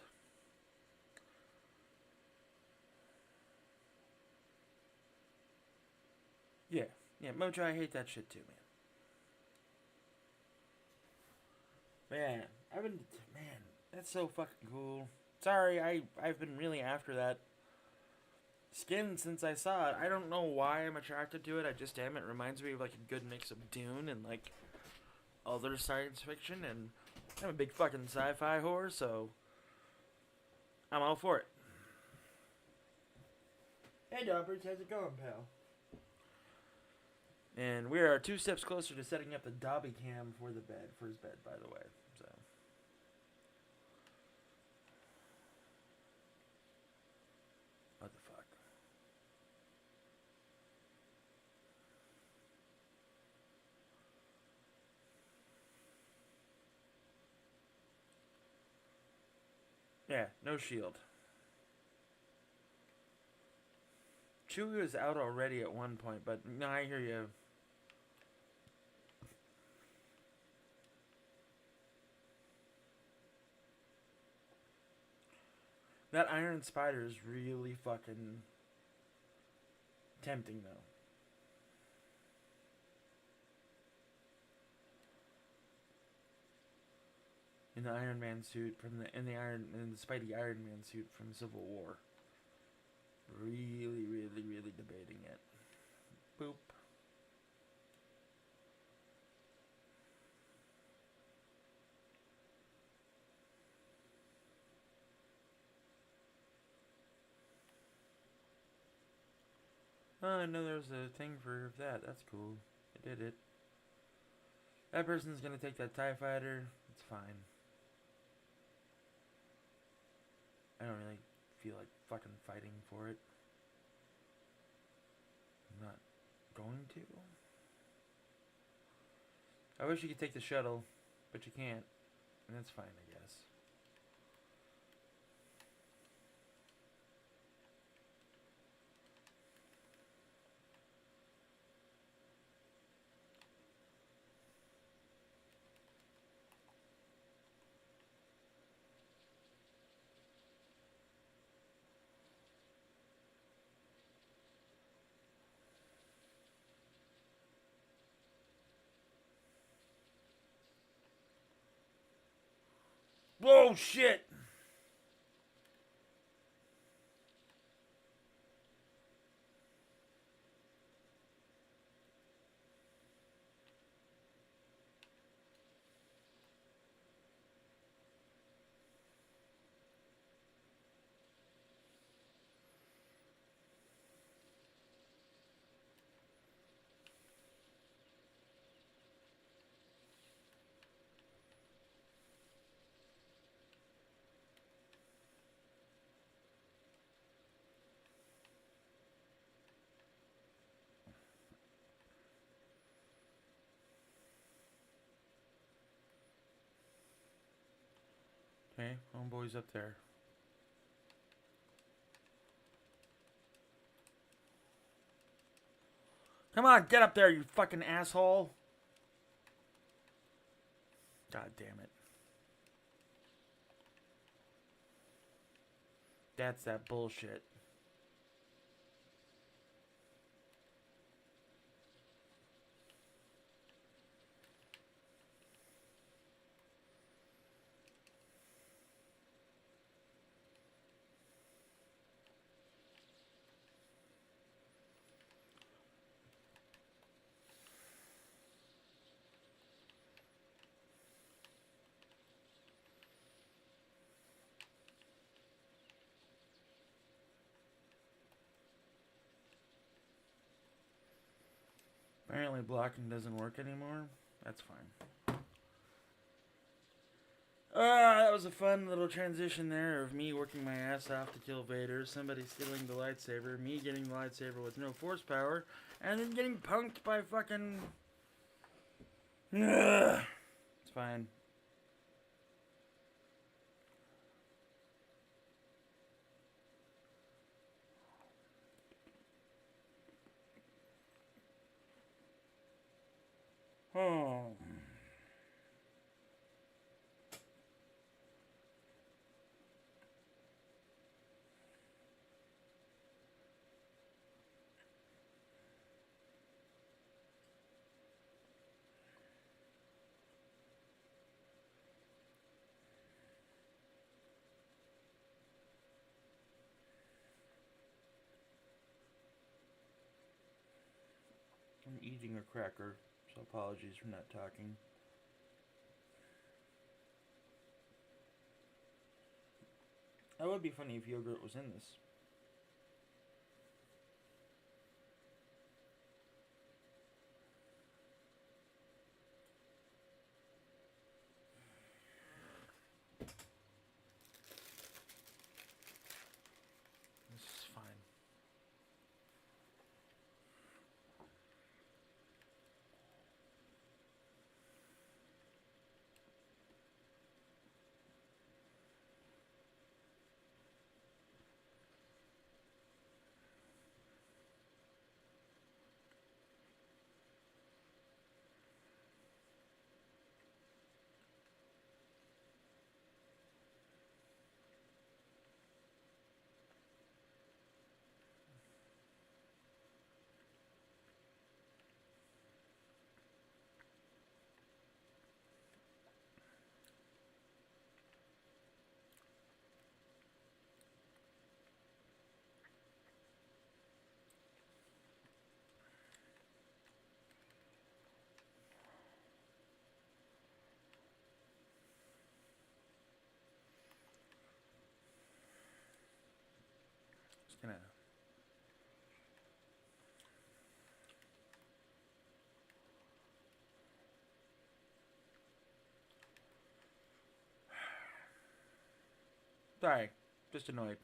A: Yeah. Yeah, Mojo, I hate that shit too, man. Man, man, that's so fucking cool. Sorry, I've been really after that skin since I saw it. I don't know why I'm attracted to it. I just am. It reminds me of like a good mix of Dune and like other science fiction, and I'm a big fucking sci-fi whore, so I'm all for it. Hey, Dobbers, how's it going, pal? And we are 2 steps closer to setting up the Dobby cam for the bed, for his bed, by the way. So. What the fuck? Yeah, no shield. Chewie was out already at one point, but no, I hear you. That Iron Spider is really fucking tempting, though. In the Iron Man suit from the in the Spidey Iron Man suit from Civil War. Really, really, really debating it. Boop. Oh, I know there was a thing for that. That's cool. I did it. That person's gonna take that TIE fighter. It's fine. I don't really feel like fucking fighting for it. I'm not going to. I wish you could take the shuttle, but you can't. And that's fine, I guess. Whoa, shit! Okay, homeboy's up there. Come on, get up there, you fucking asshole. God damn it. That's that bullshit. Apparently blocking doesn't work anymore. That's fine. That was a fun little transition there of me working my ass off to kill Vader, somebody stealing the lightsaber, me getting the lightsaber with no force power, and then getting punked by fucking... It's fine. Oh. I'm eating a cracker, so apologies for not talking. That would be funny if yogurt was in this. This is fine. Just gonna... Sorry. Just annoyed.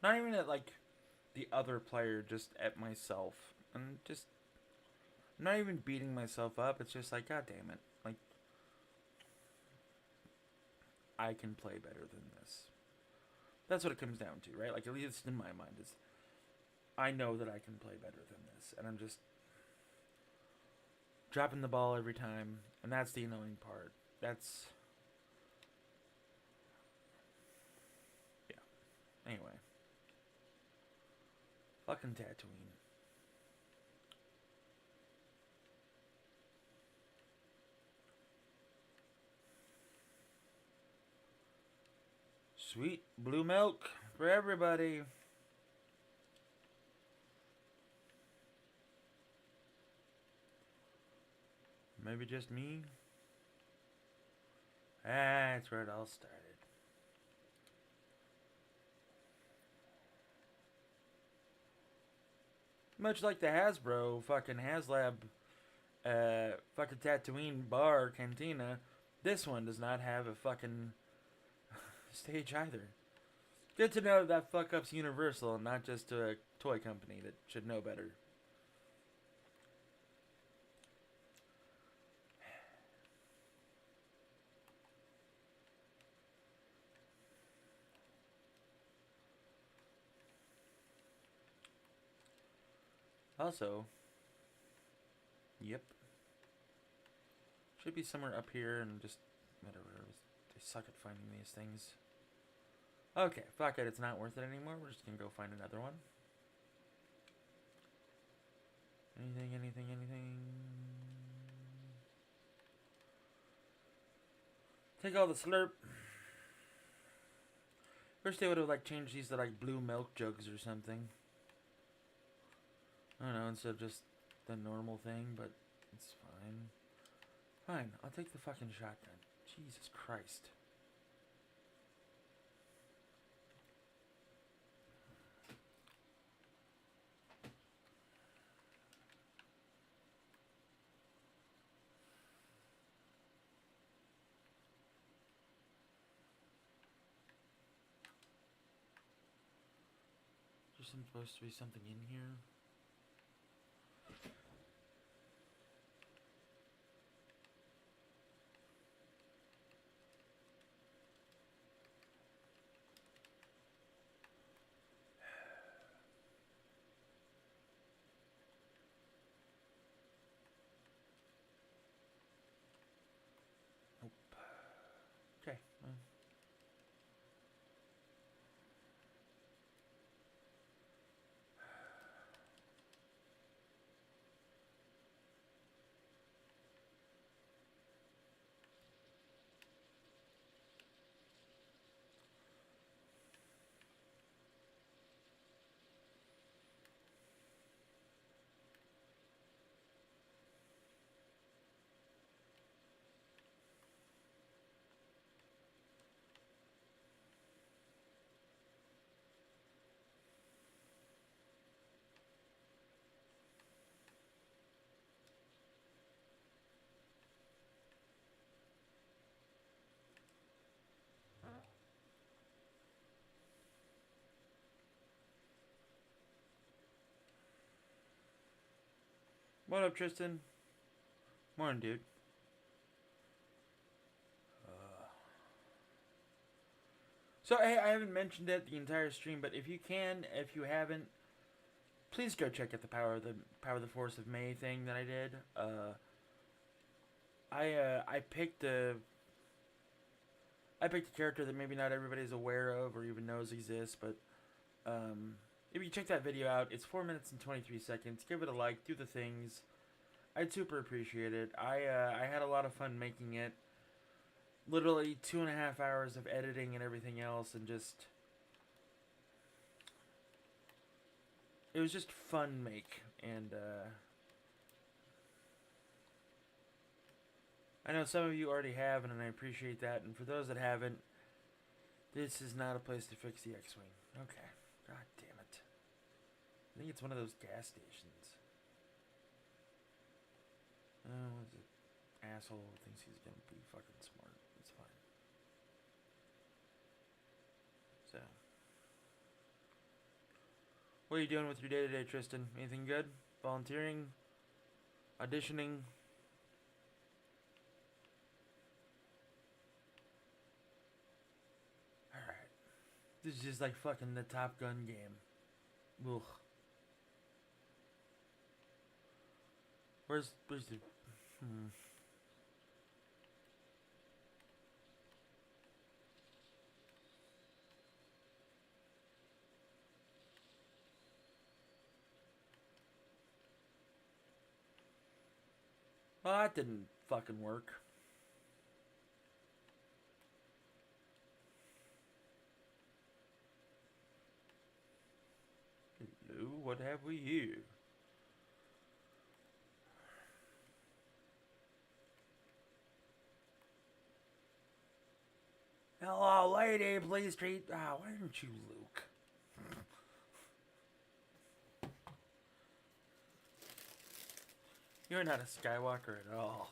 A: Not even at, like, the other player, just at myself. And just... I'm not even beating myself up. It's just like, god damn it. Like, I can play better than this. That's what it comes down to, right? Like, at least in my mind, is I know that I can play better than this. And I'm just dropping the ball every time. And that's the annoying part. That's... Yeah. Anyway. Fucking Tatooine. Sweet blue milk for everybody. Maybe just me. That's where it all started. Much like the Hasbro fucking HasLab fucking Tatooine bar cantina, this one does not have a fucking stage either. Good to know that fuck up's Universal and not just a toy company that should know better. Also, yep. Should be somewhere up here and just whatever. I suck at finding these things. Okay, fuck it. It's not worth it anymore. We're just gonna go find another one. Anything. Take all the slurp. First they would have like changed these to like blue milk jugs or something. I don't know, instead of just the normal thing, but it's fine. Fine, I'll take the fucking shotgun. Jesus Christ. There's supposed to be something in here. Nope. Okay. Well. What up, Tristan? Morning, dude. So, hey, I haven't mentioned it the entire stream, but if you can, if you haven't, please go check out the Power of the Force of May thing that I did. I picked a character that maybe not everybody's aware of or even knows exists, but if you check that video out, it's 4 minutes and 23 seconds. Give it a like, do the things. I'd super appreciate it. I had a lot of fun making it. Literally 2.5 hours of editing and everything else, and just it was just fun make, and I know some of you already have, and I appreciate that. And for those that haven't, this is not a place to fix the X-Wing. Okay. God damn it. I think it's one of those gas stations. Oh, the asshole thinks he's gonna be fucking smart. It's fine. So, what are you doing with your day today, Tristan? Anything good? Volunteering? Auditioning? Alright. This is just like fucking the Top Gun game. Ugh. Where's the... Well, that didn't fucking work. Hello, what have we here? Hello, lady, please treat... Ah, why didn't you, Luke? You're not a Skywalker at all.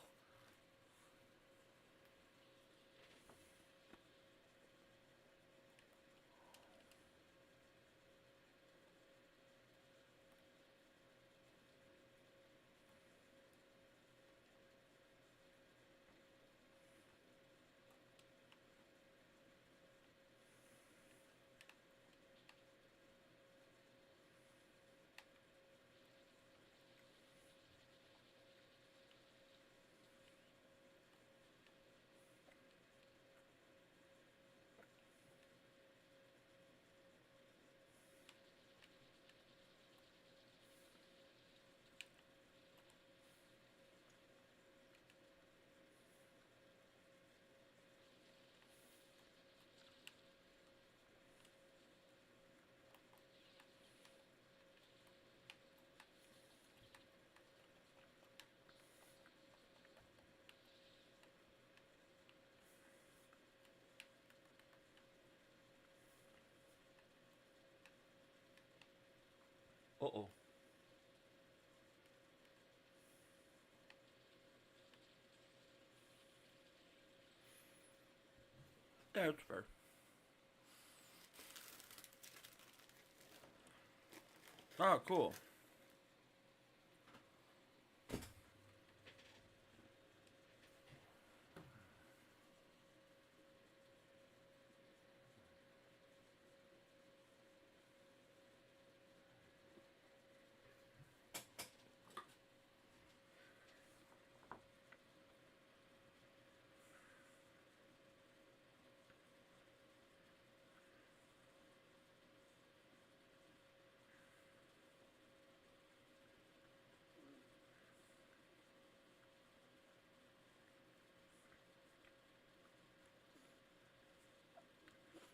A: Uh-oh. Yeah, that's fair. Oh, cool.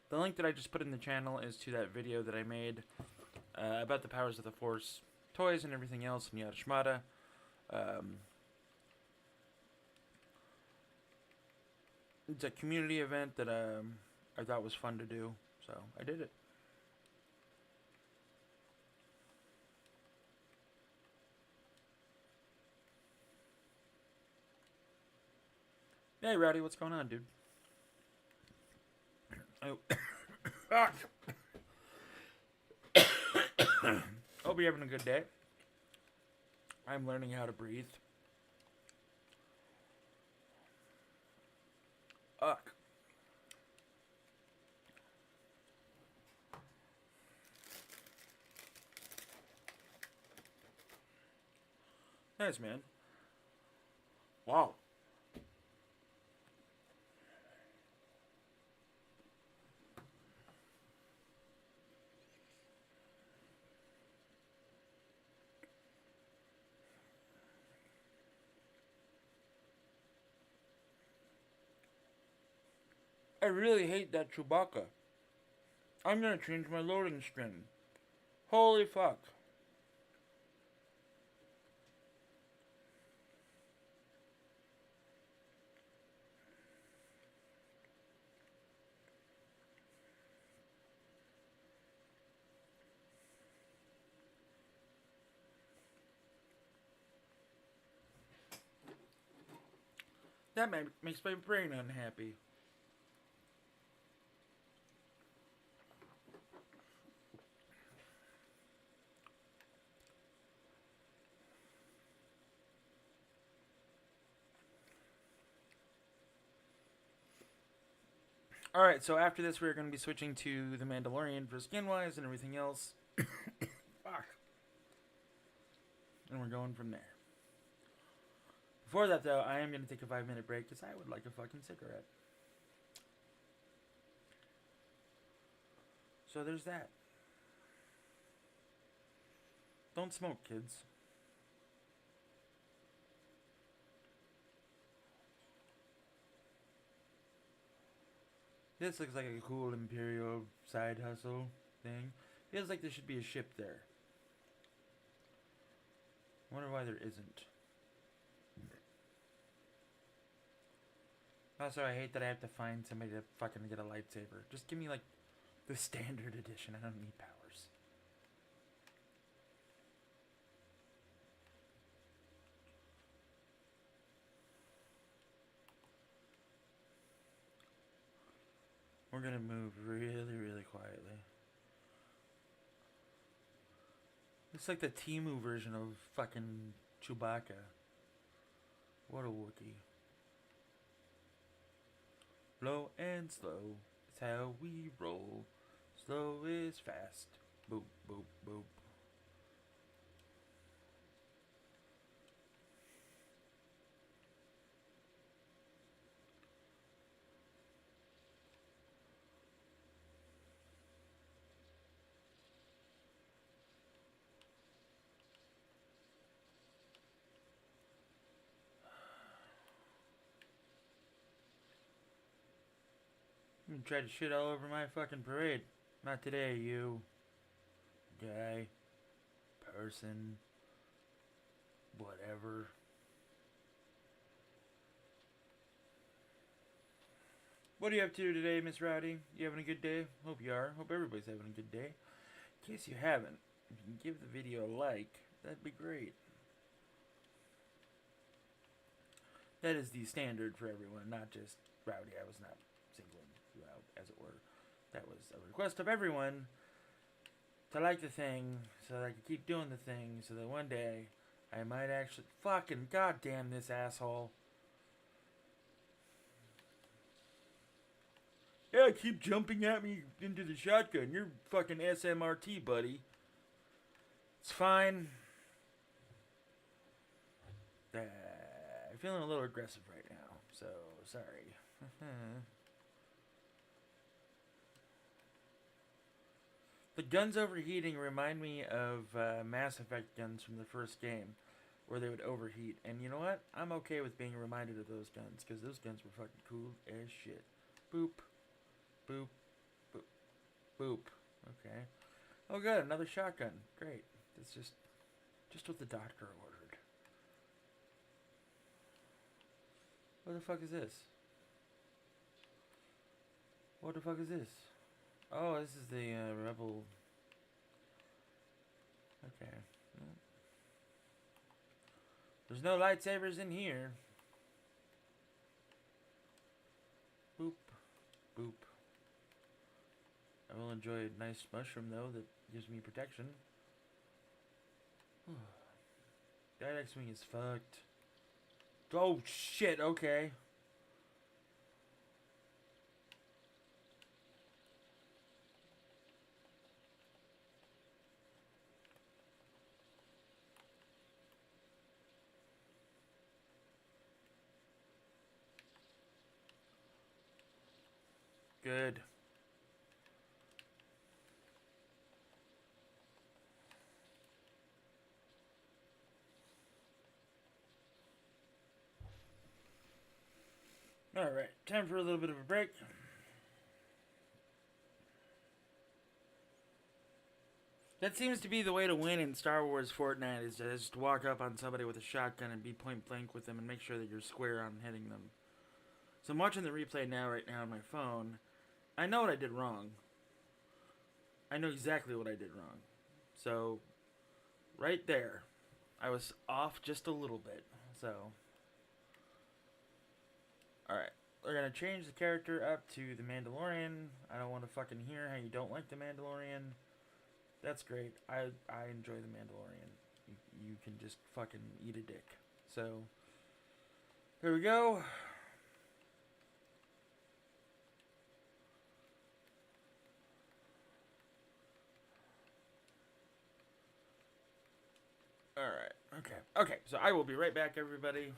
A: The link that I just put in the channel is to that video that I made about the powers of the Force toys and everything else in Yada Shmada. It's a community event that I thought was fun to do, so I did it. Hey, Rowdy, what's going on, dude? Oh. Hope you're having a good day. I'm learning how to breathe. Ugh. Thanks, man. Wow. I really hate that Chewbacca. I'm gonna change my loading screen. Holy fuck. That makes my brain unhappy. Alright, so after this, we're going to be switching to The Mandalorian for skin-wise and everything else. Fuck. And we're going from there. Before that, though, I am going to take a 5-minute break because I would like a fucking cigarette. So there's that. Don't smoke, kids. This looks like a cool Imperial side hustle thing. Feels like there should be a ship there. Wonder why there isn't. Also, I hate that I have to find somebody to fucking get a lightsaber. Just give me, like, the standard edition. I don't need powers. We're gonna move really, really quietly. Looks like the Temu version of fucking Chewbacca. What a Wookiee. Low and slow, it's how we roll. Slow is fast. Boop, boop, boop. You tried to shit all over my fucking parade. Not today, you. Guy. Person. Whatever. What are you up to today, Miss Rowdy? You having a good day? Hope you are. Hope everybody's having a good day. In case you haven't, If you can give the video a like, that'd be great. That is the standard for everyone, not just Rowdy. I was not singling you out, as it were. That was a request of everyone to like the thing so that I could keep doing the thing so that one day I might actually. Fucking goddamn this asshole. Yeah, keep jumping at me into the shotgun. You're fucking SMRT, buddy. It's fine. I'm feeling a little aggressive right now, so sorry. The guns overheating remind me of Mass Effect guns from the first game, where they would overheat. And you know what? I'm okay with being reminded of those guns, because those guns were fucking cool as shit. Boop, boop, boop, boop. Okay. Oh, good, another shotgun. Great. That's just what the doctor ordered. What the fuck is this? What the fuck is this? Oh, this is the rebel. Okay. There's no lightsabers in here. Boop. Boop. I will enjoy a nice mushroom, though, that gives me protection. That X-Wing is fucked. Oh, shit, okay. Good. Alright, time for a little bit of a break. That seems to be the way to win in Star Wars Fortnite, is to just walk up on somebody with a shotgun and be point blank with them and make sure that you're square on hitting them. So I'm watching the replay right now on my phone. I know what I did wrong. I know exactly what I did wrong. So, right there, I was off just a little bit. So, alright. We're gonna change the character up to the Mandalorian. I don't want to fucking hear how you don't like the Mandalorian. That's great. I enjoy the Mandalorian. You can just fucking eat a dick. So, here we go. Alright. Okay, so I will be right back, everybody.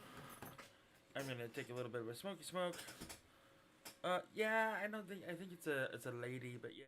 A: I'm gonna take a little bit of a smoky smoke. Yeah, I think it's a lady, but yeah.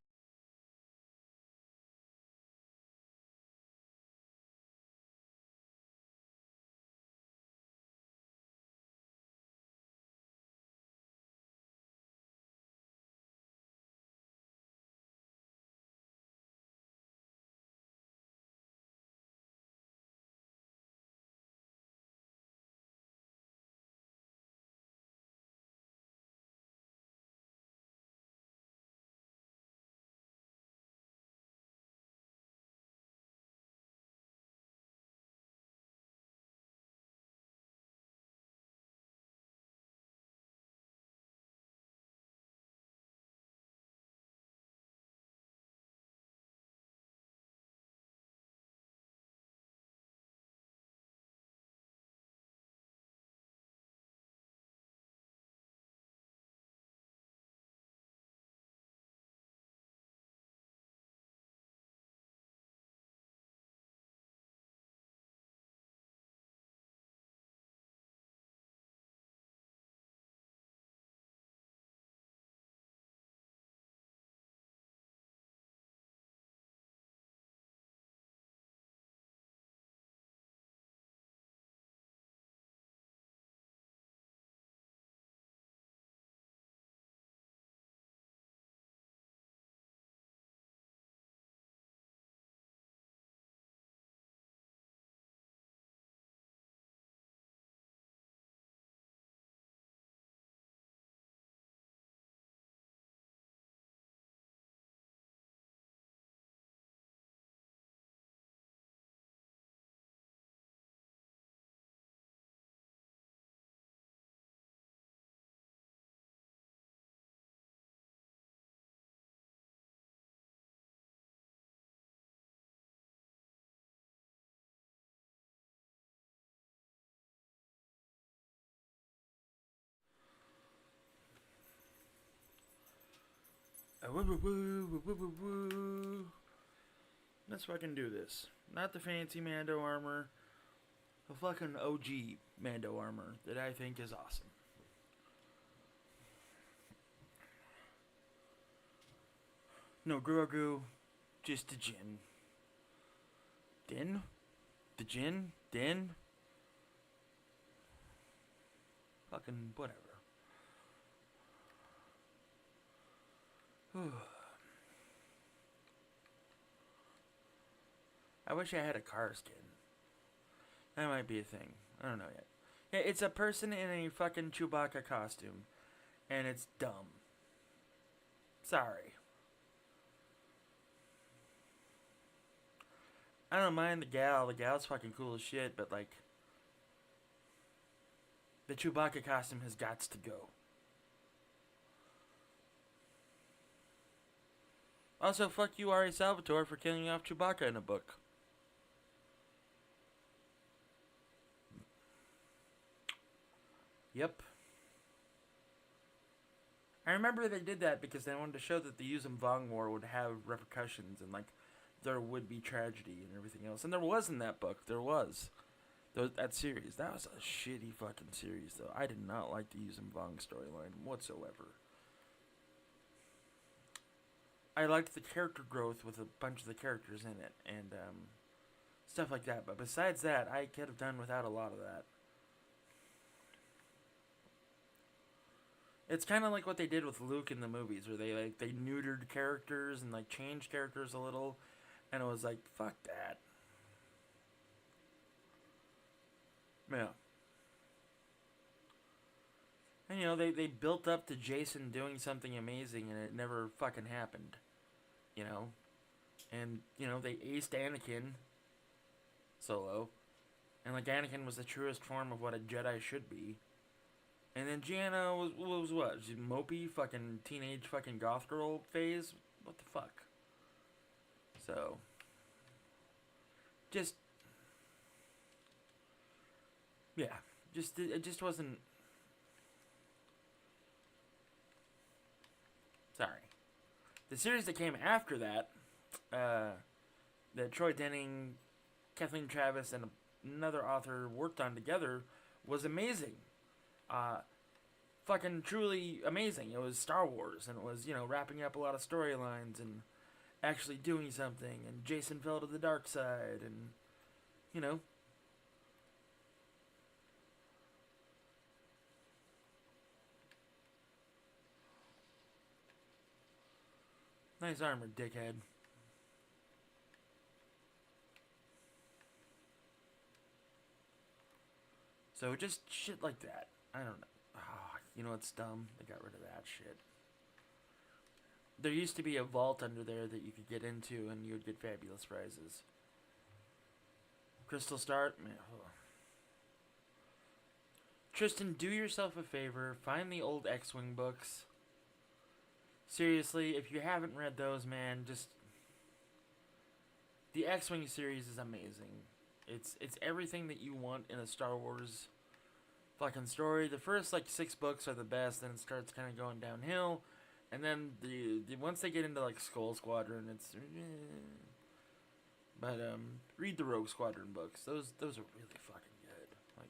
A: Woo, woo, woo, woo, woo, woo. Let's fucking do this. Not the fancy Mando armor. The fucking OG Mando armor that I think is awesome. No Grogu, just the Jin. Din? The Jin? Din? Fucking whatever. I wish I had a car skin. That might be a thing. I don't know yet. Yeah, it's a person in a fucking Chewbacca costume. And it's dumb. Sorry. I don't mind the gal. The gal's fucking cool as shit, but like... the Chewbacca costume has got to go. Also, fuck you, Ari Salvatore, for killing off Chewbacca in a book. Yep. I remember they did that because they wanted to show that the Yuzum Vong War would have repercussions and, like, there would be tragedy and everything else. And there was in that book. There was. That series. That was a shitty fucking series, though. I did not like the Yuzum Vong storyline whatsoever. I liked the character growth with a bunch of the characters in it and stuff like that. But besides that, I could have done without a lot of that. It's kind of like what they did with Luke in the movies, where they neutered characters and like changed characters a little, and it was like, fuck that. Yeah. And you know, they built up to Jason doing something amazing, and it never fucking happened. You know, and you know they aced Anakin Solo, and like Anakin was the truest form of what a Jedi should be. And then Gianna was what? She's mopey, fucking teenage fucking goth girl phase? What the fuck? So, just, yeah, it just wasn't, sorry. The series that came after that, that Troy Denning, Kathleen Travis, and another author worked on together was amazing. Fucking truly amazing. It was Star Wars, and it was, you know, wrapping up a lot of storylines and actually doing something, and Jason fell to the dark side, and, you know. Nice armor, dickhead. So just shit like that. I don't know. Oh, you know what's dumb? They got rid of that shit. There used to be a vault under there that you could get into and you would get fabulous prizes. Crystal Start? Tristan, do yourself a favor. Find the old X-Wing books. Seriously, if you haven't read those, man, just... the X-Wing series is amazing. It's everything that you want in a Star Wars fucking story. The first, like, 6 books are the best, then it starts kind of going downhill. And then the once they get into, like, Skull Squadron, it's... But, read the Rogue Squadron books. Those are really fucking good. Like...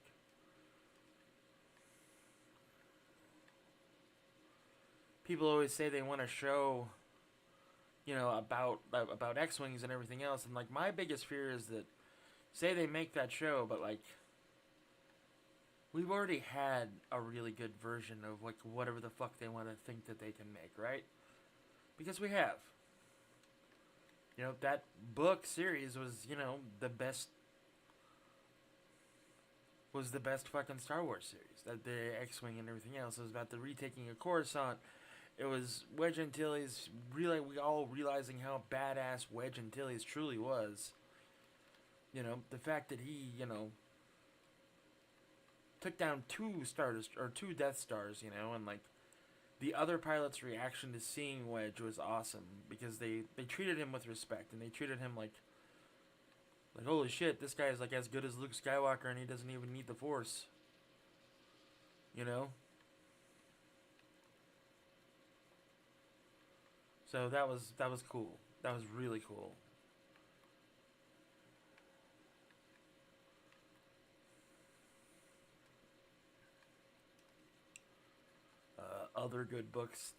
A: people always say they want to show, you know, about X-Wings and everything else. And, like, my biggest fear is that, say they make that show, but, like... we've already had a really good version of, like, whatever the fuck they want to think that they can make, right? Because we have. You know, that book series was, you know, the best fucking Star Wars series. That the X-Wing and everything else. It was about the retaking of Coruscant. It was Wedge Antilles, really, we all realizing how badass Wedge Antilles truly was. You know, the fact that he, you know, took down 2 Death Stars, you know, and, like, the other pilot's reaction to seeing Wedge was awesome, because they treated him with respect, and they treated him like, holy shit, this guy is, like, as good as Luke Skywalker, and he doesn't even need the Force. You know? So that was cool. That was really cool. Other good books,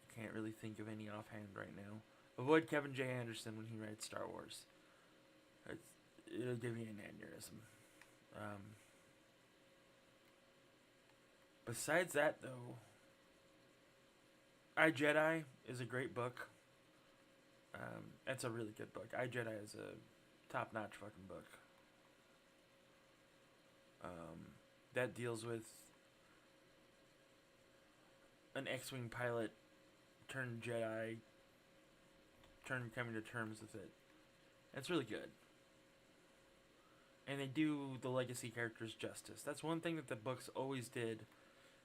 A: I can't really think of any offhand right now. Avoid Kevin J. Anderson when he writes Star Wars. It'll give you an aneurysm. Um, besides that, though, I Jedi is a great book. It's a really good book. I Jedi is a top-notch fucking book. That deals with an X-wing pilot turned Jedi, turned coming to terms with it. It's really good. And they do the legacy characters justice. That's one thing that the books always did,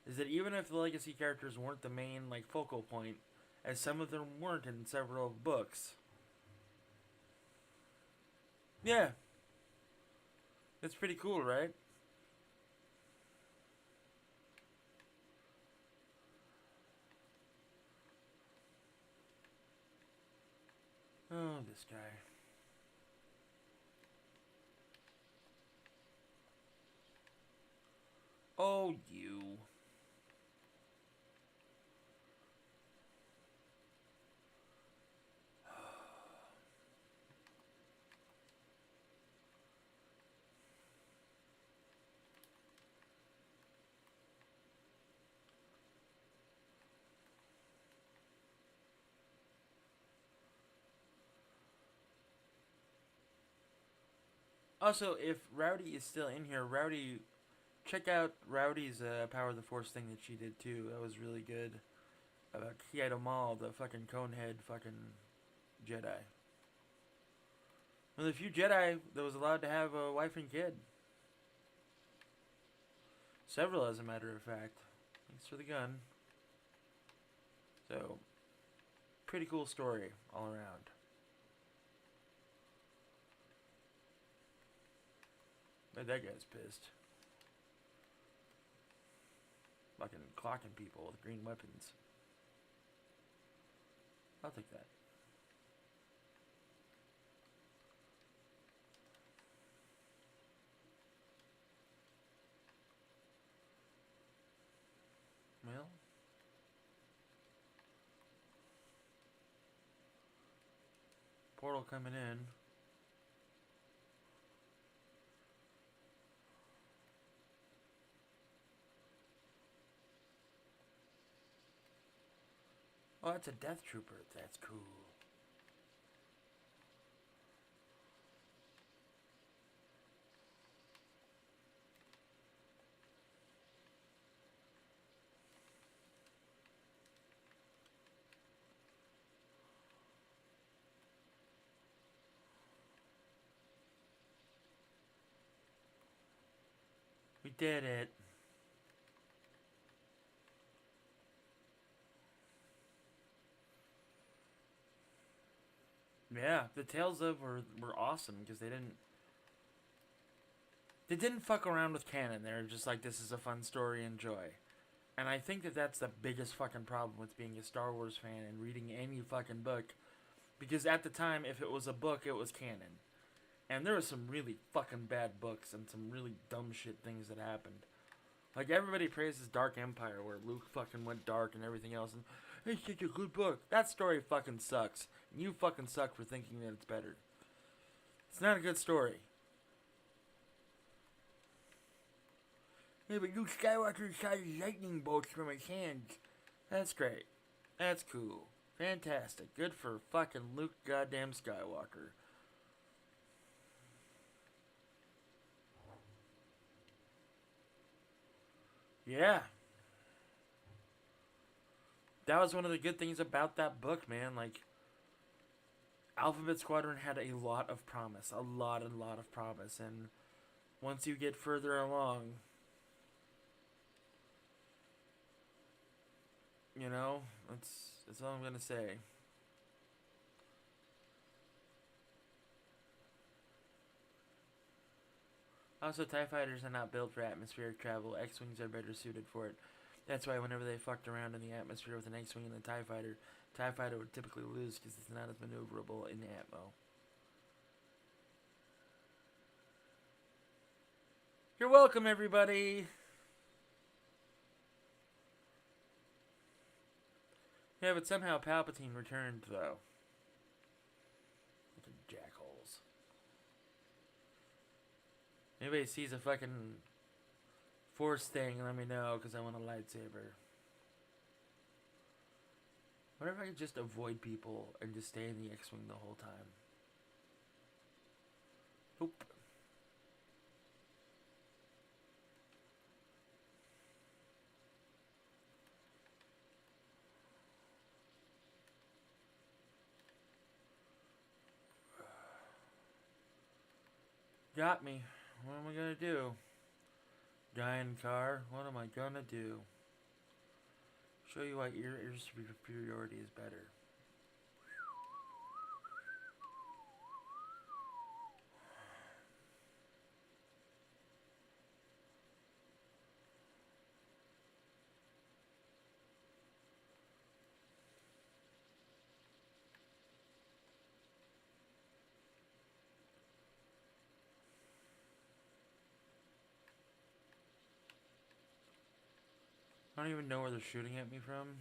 A: is that even if the legacy characters weren't the main like focal point, as some of them weren't in several books. Yeah. That's pretty cool, right? Oh, this guy. Oh, you. Also, if Rowdy is still in here, Rowdy, check out Rowdy's Power of the Force thing that she did too. That was really good. About Kieto Mal, the fucking conehead fucking Jedi. One of the few Jedi that was allowed to have a wife and kid. Several, as a matter of fact. Thanks for the gun. So, pretty cool story all around. But that guy's pissed. Fucking clocking people with green weapons. I'll take that. Well. Portal coming in. Oh, that's a Death Trooper. That's cool. We did it. Yeah, the Tales of were awesome because they didn't fuck around with canon. They're just like, this is a fun story, enjoy. And I think that that's the biggest fucking problem with being a Star Wars fan and reading any fucking book. Because at the time, if it was a book, it was canon. And there was some really fucking bad books and some really dumb shit things that happened. Like, everybody praises Dark Empire, where Luke fucking went dark and everything else. And it's such a good book. That story fucking sucks. And you fucking suck for thinking that it's better. It's not a good story. Yeah, but Luke Skywalker shot lightning bolts from his hands. That's great. That's cool. Fantastic. Good for fucking Luke goddamn Skywalker. Yeah. That was one of the good things about that book, man. Like, Alphabet Squadron had a lot of promise. A lot of promise. And once you get further along, you know, that's all I'm gonna say. Also, TIE fighters are not built for atmospheric travel. X-Wings are better suited for it. That's why whenever they fucked around in the atmosphere with an X-Wing and a TIE fighter, TIE Fighter would typically lose because it's not as maneuverable in the Atmo. You're welcome, everybody! Yeah, but somehow Palpatine returned, though. Fucking jackholes. Anybody sees a fucking Force thing, let me know, because I want a lightsaber. What if I could just avoid people and just stay in the X-Wing the whole time? Nope. Got me. What am I gonna do? Giant car? What am I gonna do? Show you why air superiority is better. I don't even know where they're shooting at me from.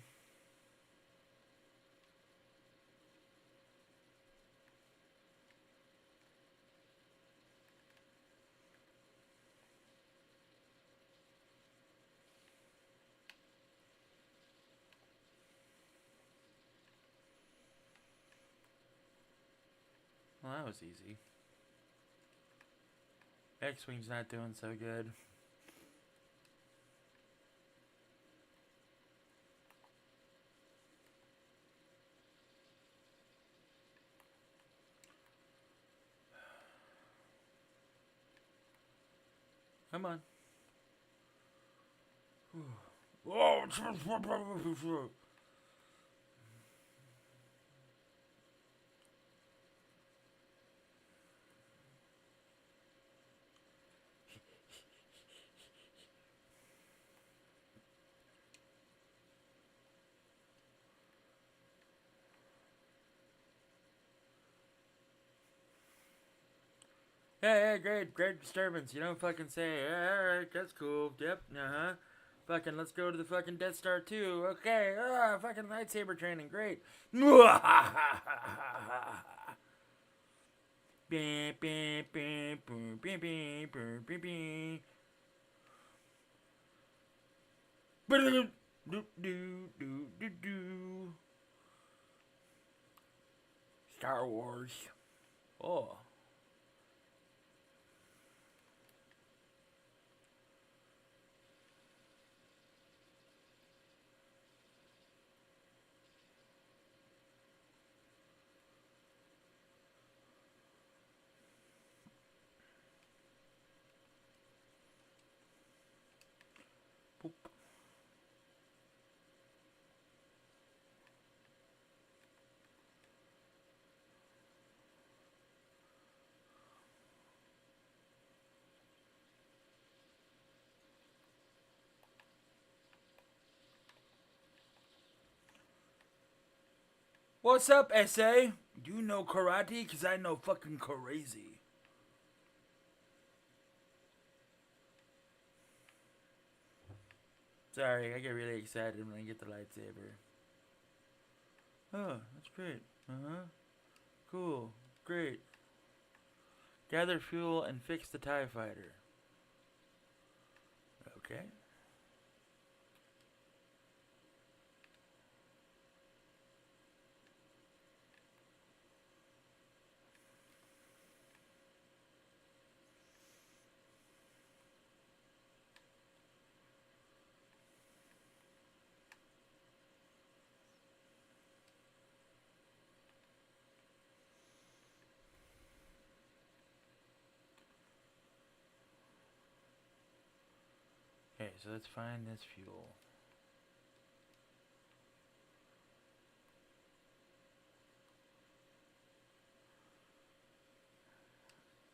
A: Well, that was easy. X-Wing's not doing so good. Come on. Oh! Yeah, great disturbance. You don't fucking say, yeah, alright, that's cool. Yep, uh-huh. Fucking, let's go to the fucking Death Star 2. Okay, fucking lightsaber training, great. Star Wars. Oh. Poop. What's up, SA? Do you know karate? Because I know fucking crazy. Sorry, I get really excited when I get the lightsaber. Oh, that's great. Uh-huh. Cool. Great. Gather fuel and fix the TIE fighter. Okay. Okay, so let's find this fuel.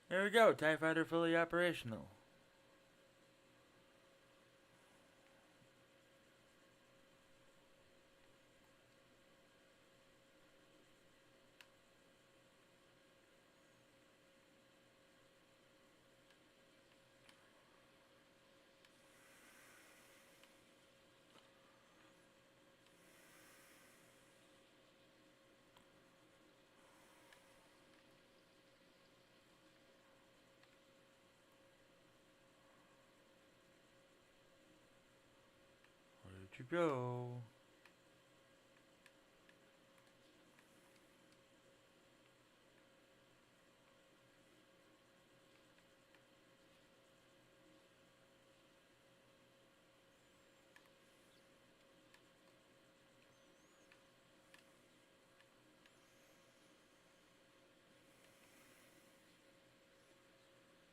A: There we go, TIE fighter fully operational. go.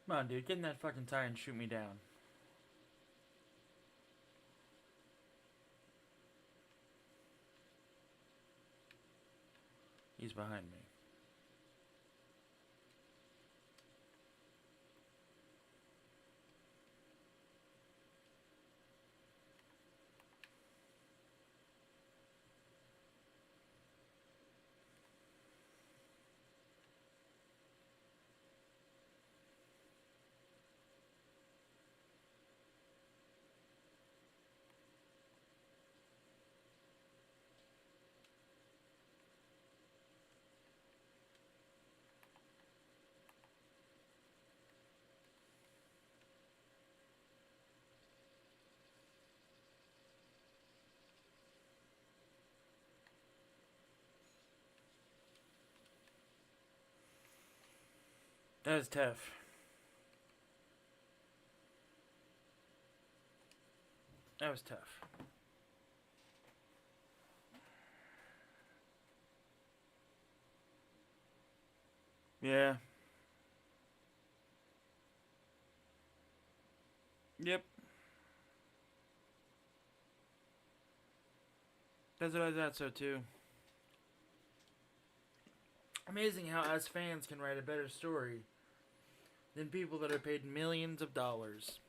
A: Come on, dude. Get in that fucking tire and shoot me down. He's behind me. That was tough. That was tough. Yeah. Yep. That's what I thought so too. Amazing how us fans can write a better story than people that are paid millions of dollars.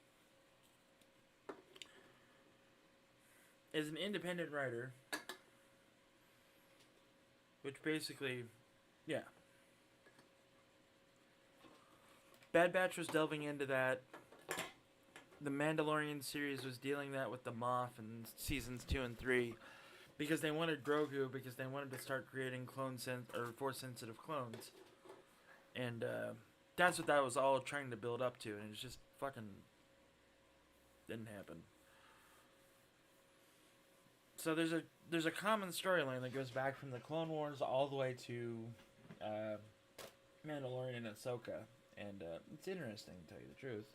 A: As an independent writer, which basically, yeah. Bad Batch was delving into that. The Mandalorian series was dealing that with the Moff in seasons 2 and 3. Because they wanted Grogu, because they wanted to start creating Force-sensitive clones. And that's what that was all trying to build up to, and it just fucking didn't happen. So there's a common storyline that goes back from the Clone Wars all the way to Mandalorian and Ahsoka, and it's interesting to tell you the truth.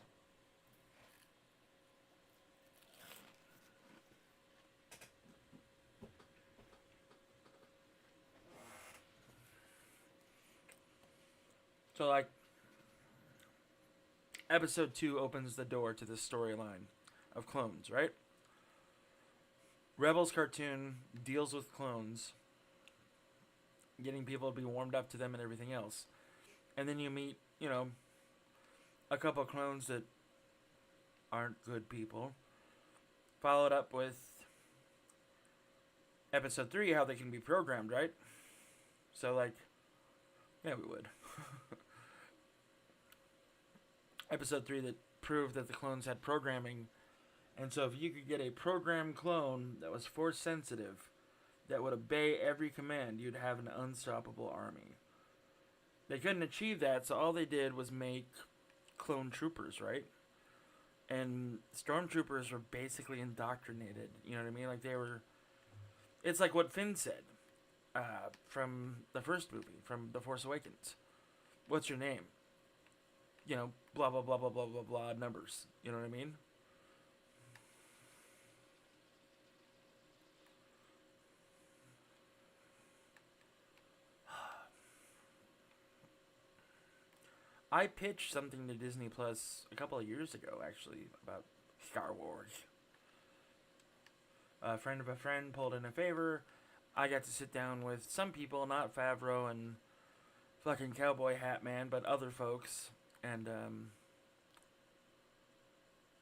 A: So, like, Episode 2 opens the door to this storyline of clones, right? Rebels cartoon deals with clones, getting people to be warmed up to them and everything else. And then you meet, a couple of clones that aren't good people. Followed up with Episode 3, how they can be programmed, right? So, like, yeah, we would. Episode 3 that proved that the clones had programming. And so if you could get a programmed clone that was force sensitive, that would obey every command, you'd have an unstoppable army. They couldn't achieve that, so all they did was make clone troopers, right? And stormtroopers were basically indoctrinated. You know what I mean? Like, they were... It's like what Finn said from the first movie, from The Force Awakens. What's your name? Blah, blah, blah, blah, blah, blah, blah, numbers. You know what I mean? I pitched something to Disney Plus a couple of years ago, actually, about Star Wars. A friend of a friend pulled in a favor. I got to sit down with some people, not Favreau and fucking Cowboy Hat Man, but other folks. And,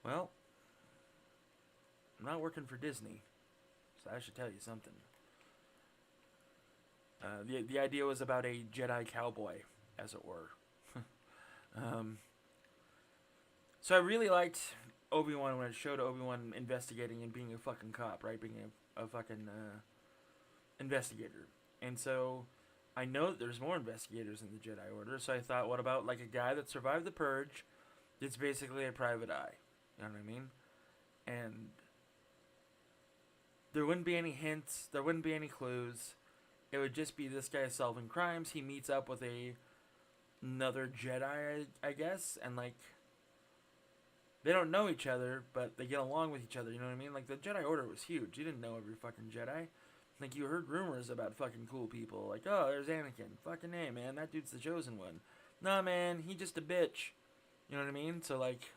A: well, I'm not working for Disney, so I should tell you something. The idea was about a Jedi cowboy, as it were. So I really liked Obi-Wan when it showed Obi-Wan investigating and being a fucking cop, right? Being a fucking investigator. And so I know that there's more investigators in the Jedi Order, so I thought, what about like a guy that survived the Purge that's basically a private eye? You know what I mean? And there wouldn't be any hints, there wouldn't be any clues. It would just be this guy solving crimes. He meets up with another Jedi, I guess, and like they don't know each other, but they get along with each other. You know what I mean? Like the Jedi Order was huge. You didn't know every fucking Jedi. Like you heard rumors about fucking cool people. Like, oh, there's Anakin. Fucking hey, man, that dude's the chosen one. Nah, man, he just a bitch. You know what I mean? So like,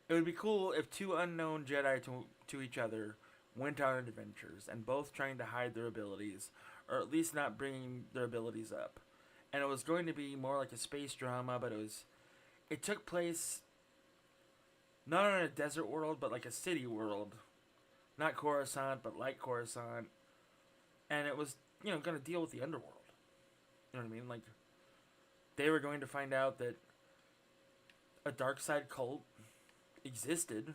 A: it would be cool if two unknown Jedi to each other went on adventures and both trying to hide their abilities, or at least not bringing their abilities up. And it was going to be more like a space drama, but it took place not on a desert world, but like a city world. Not Coruscant, but like Coruscant. And it was, going to deal with the underworld. You know what I mean? Like, they were going to find out that a dark side cult existed,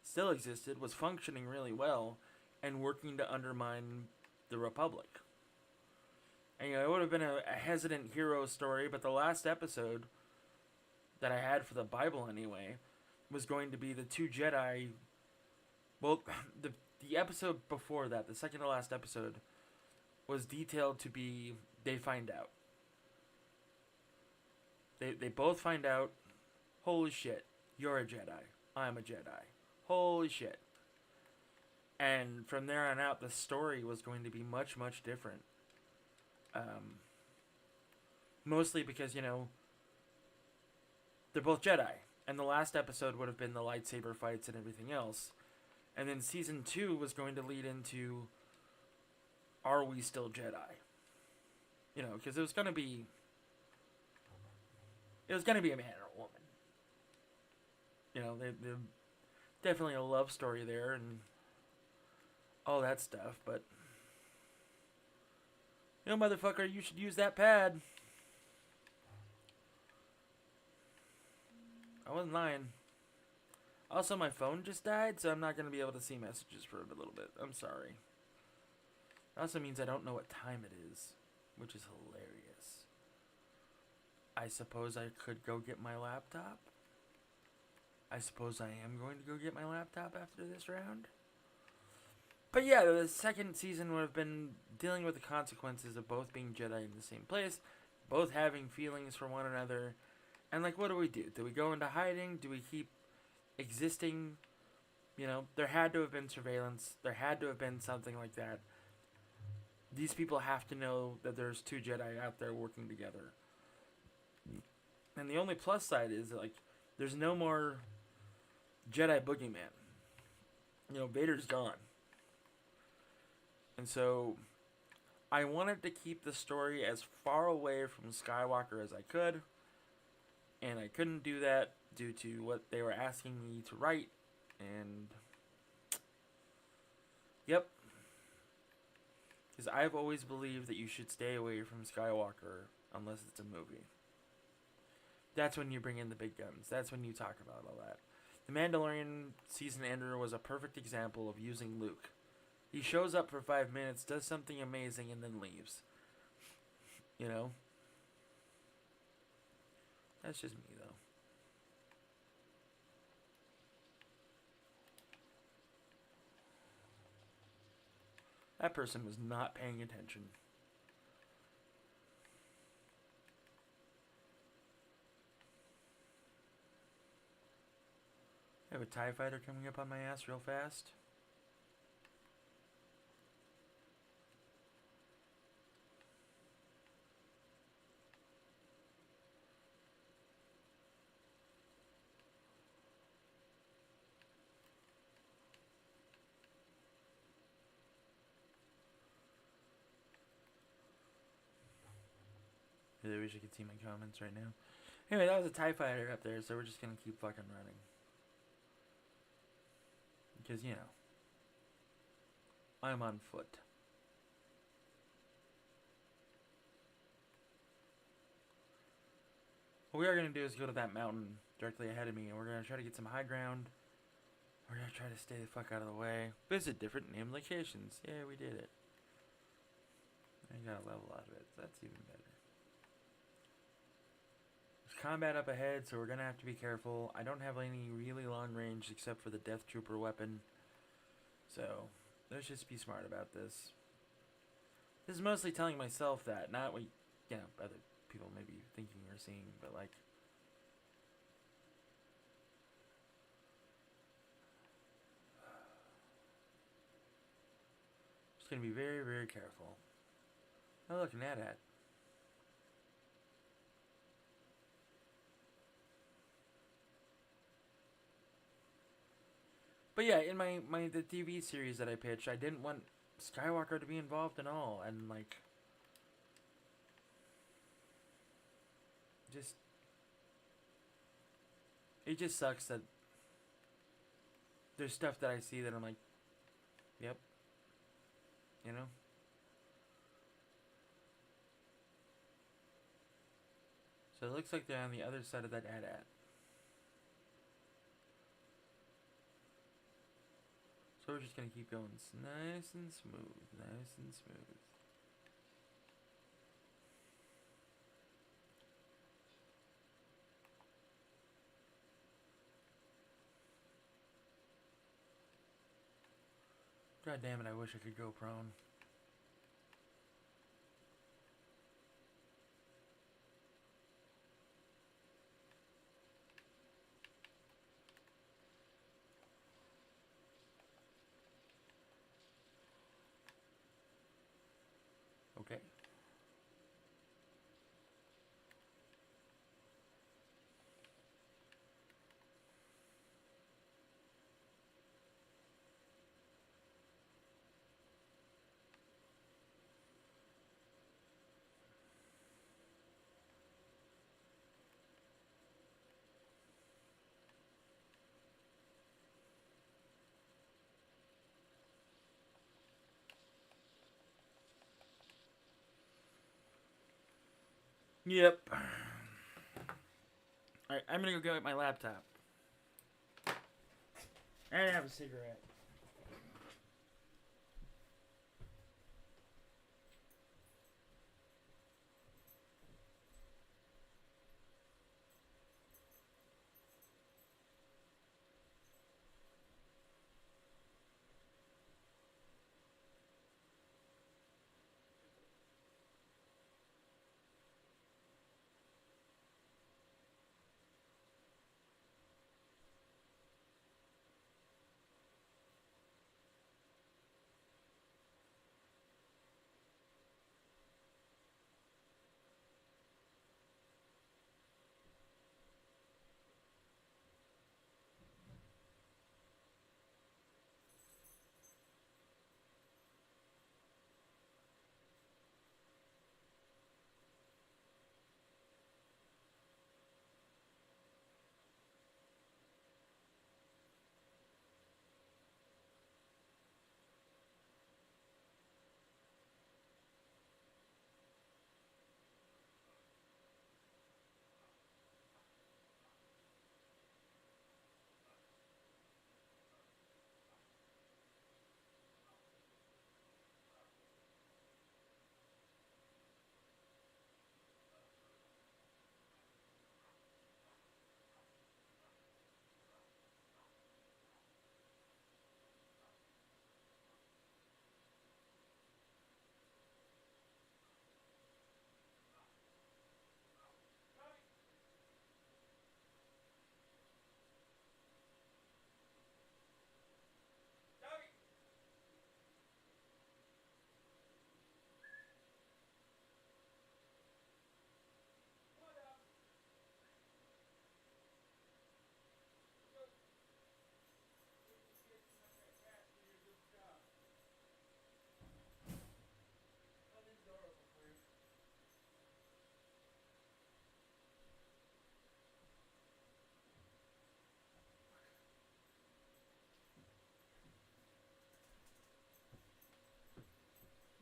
A: still existed, was functioning really well, and working to undermine the Republic. And it would have been a hesitant hero story, but the last episode that I had for the Bible anyway was going to be the two Jedi. Well, the episode before that, the second to last episode, was detailed to be they find out. They both find out, holy shit, you're a Jedi. I'm a Jedi. Holy shit. And from there on out, the story was going to be much, much different. Mostly because, they're both Jedi. And the last episode would have been the lightsaber fights and everything else. And then season 2 was going to lead into, are we still Jedi? Because it was going to be a man and a woman. They're definitely a love story there and all that stuff, but motherfucker, you should use that pad. I wasn't lying. Also, my phone just died, so I'm not going to be able to see messages for a little bit. I'm sorry. It also means I don't know what time it is, which is hilarious. I suppose I could go get my laptop. I suppose I am going to go get my laptop after this round. But yeah, the second season would have been dealing with the consequences of both being Jedi in the same place, both having feelings for one another, and like, what do we do? Do we go into hiding? Do we keep existing? There had to have been surveillance. There had to have been something like that. These people have to know that there's two Jedi out there working together. And the only plus side is, like, there's no more Jedi boogeyman. Vader's gone. And so, I wanted to keep the story as far away from Skywalker as I could. And I couldn't do that due to what they were asking me to write. And, yep. Because I've always believed that you should stay away from Skywalker unless it's a movie. That's when you bring in the big guns. That's when you talk about all that. The Mandalorian season ender was a perfect example of using Luke. He shows up for 5 minutes, does something amazing, and then leaves. That's just me, though. That person was not paying attention. I have a TIE fighter coming up on my ass real fast. I wish I could see my comments right now. Anyway, that was a TIE fighter up there, so we're just gonna keep fucking running. Because, I'm on foot. What we are going to do is go to that mountain directly ahead of me, and we're going to try to get some high ground. We're going to try to stay the fuck out of the way. Visit different named locations. Yeah, we did it. I got a level out of it, so that's even better. combat up ahead, so we're gonna have to be careful. I don't have any really long range except for the Death Trooper weapon. So, let's just be smart about this. This is mostly telling myself that, not what, you know, other people may be thinking or seeing, but like... Just gonna be very, very careful. Oh, look, an AT-AT. But yeah, in the TV series that I pitched, I didn't want Skywalker to be involved at all, and like... Just... It just sucks that there's stuff that I see that I'm like, yep. You know? So it looks like they're on the other side of that AT-AT. So we're just gonna keep going nice and smooth, nice and smooth. God damn it, I wish I could go prone. Okay. Yep. Alright, I'm gonna go get my laptop. And have a cigarette.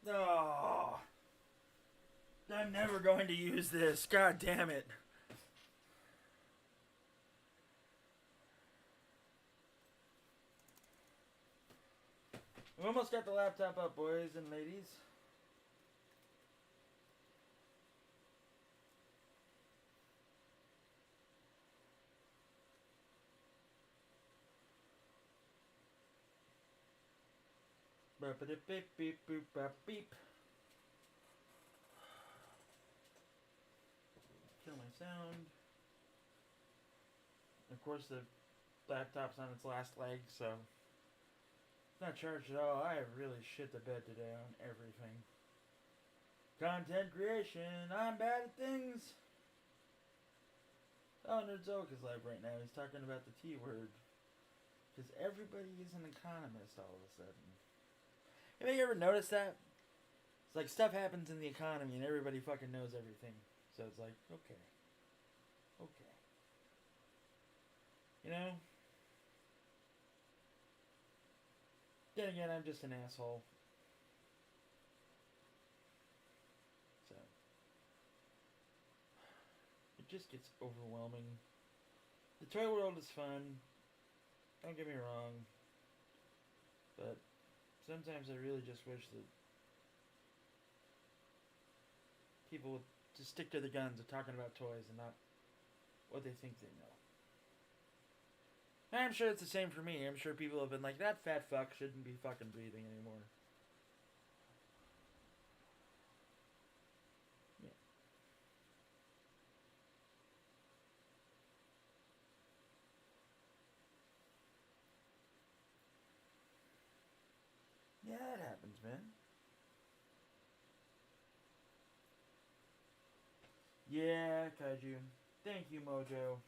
A: Oh, I'm never going to use this. God damn it. We almost got the laptop up, boys and ladies. Beep, beep, boop, bop, beep. Kill my sound. Of course, the laptop's on its last leg, so it's not charged at all. I have really shit the bed today on everything. Content creation. I'm bad at things. Oh, Nerdzoke is live right now. He's talking about the T word. Because everybody is an economist all of a sudden. Have you ever noticed that? It's like stuff happens in the economy and everybody fucking knows everything. So it's like, okay. Okay. You know? Then again, I'm just an asshole. So. It just gets overwhelming. The toy world is fun. Don't get me wrong. But sometimes I really just wish that people would just stick to the guns of talking about toys and not what they think they know. And I'm sure it's the same for me. I'm sure people have been like, that fat fuck shouldn't be fucking breathing anymore. Yeah. Yeah, that happens, man. Yeah, Kaiju. Thank you, Mojo.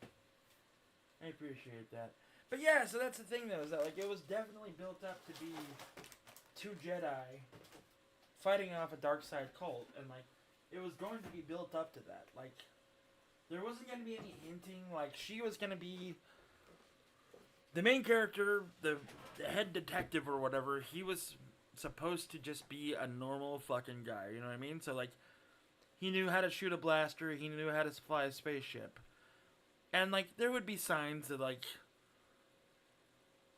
A: I appreciate that. But yeah, so that's the thing though, is that like it was definitely built up to be two Jedi fighting off a dark side cult, and like it was going to be built up to that. Like there wasn't going to be any hinting. Like she was going to be the main character, the head detective or whatever. He was supposed to just be a normal fucking guy. You know what I mean? So like he knew how to shoot a blaster. He knew how to fly a spaceship. And, like, there would be signs that, like,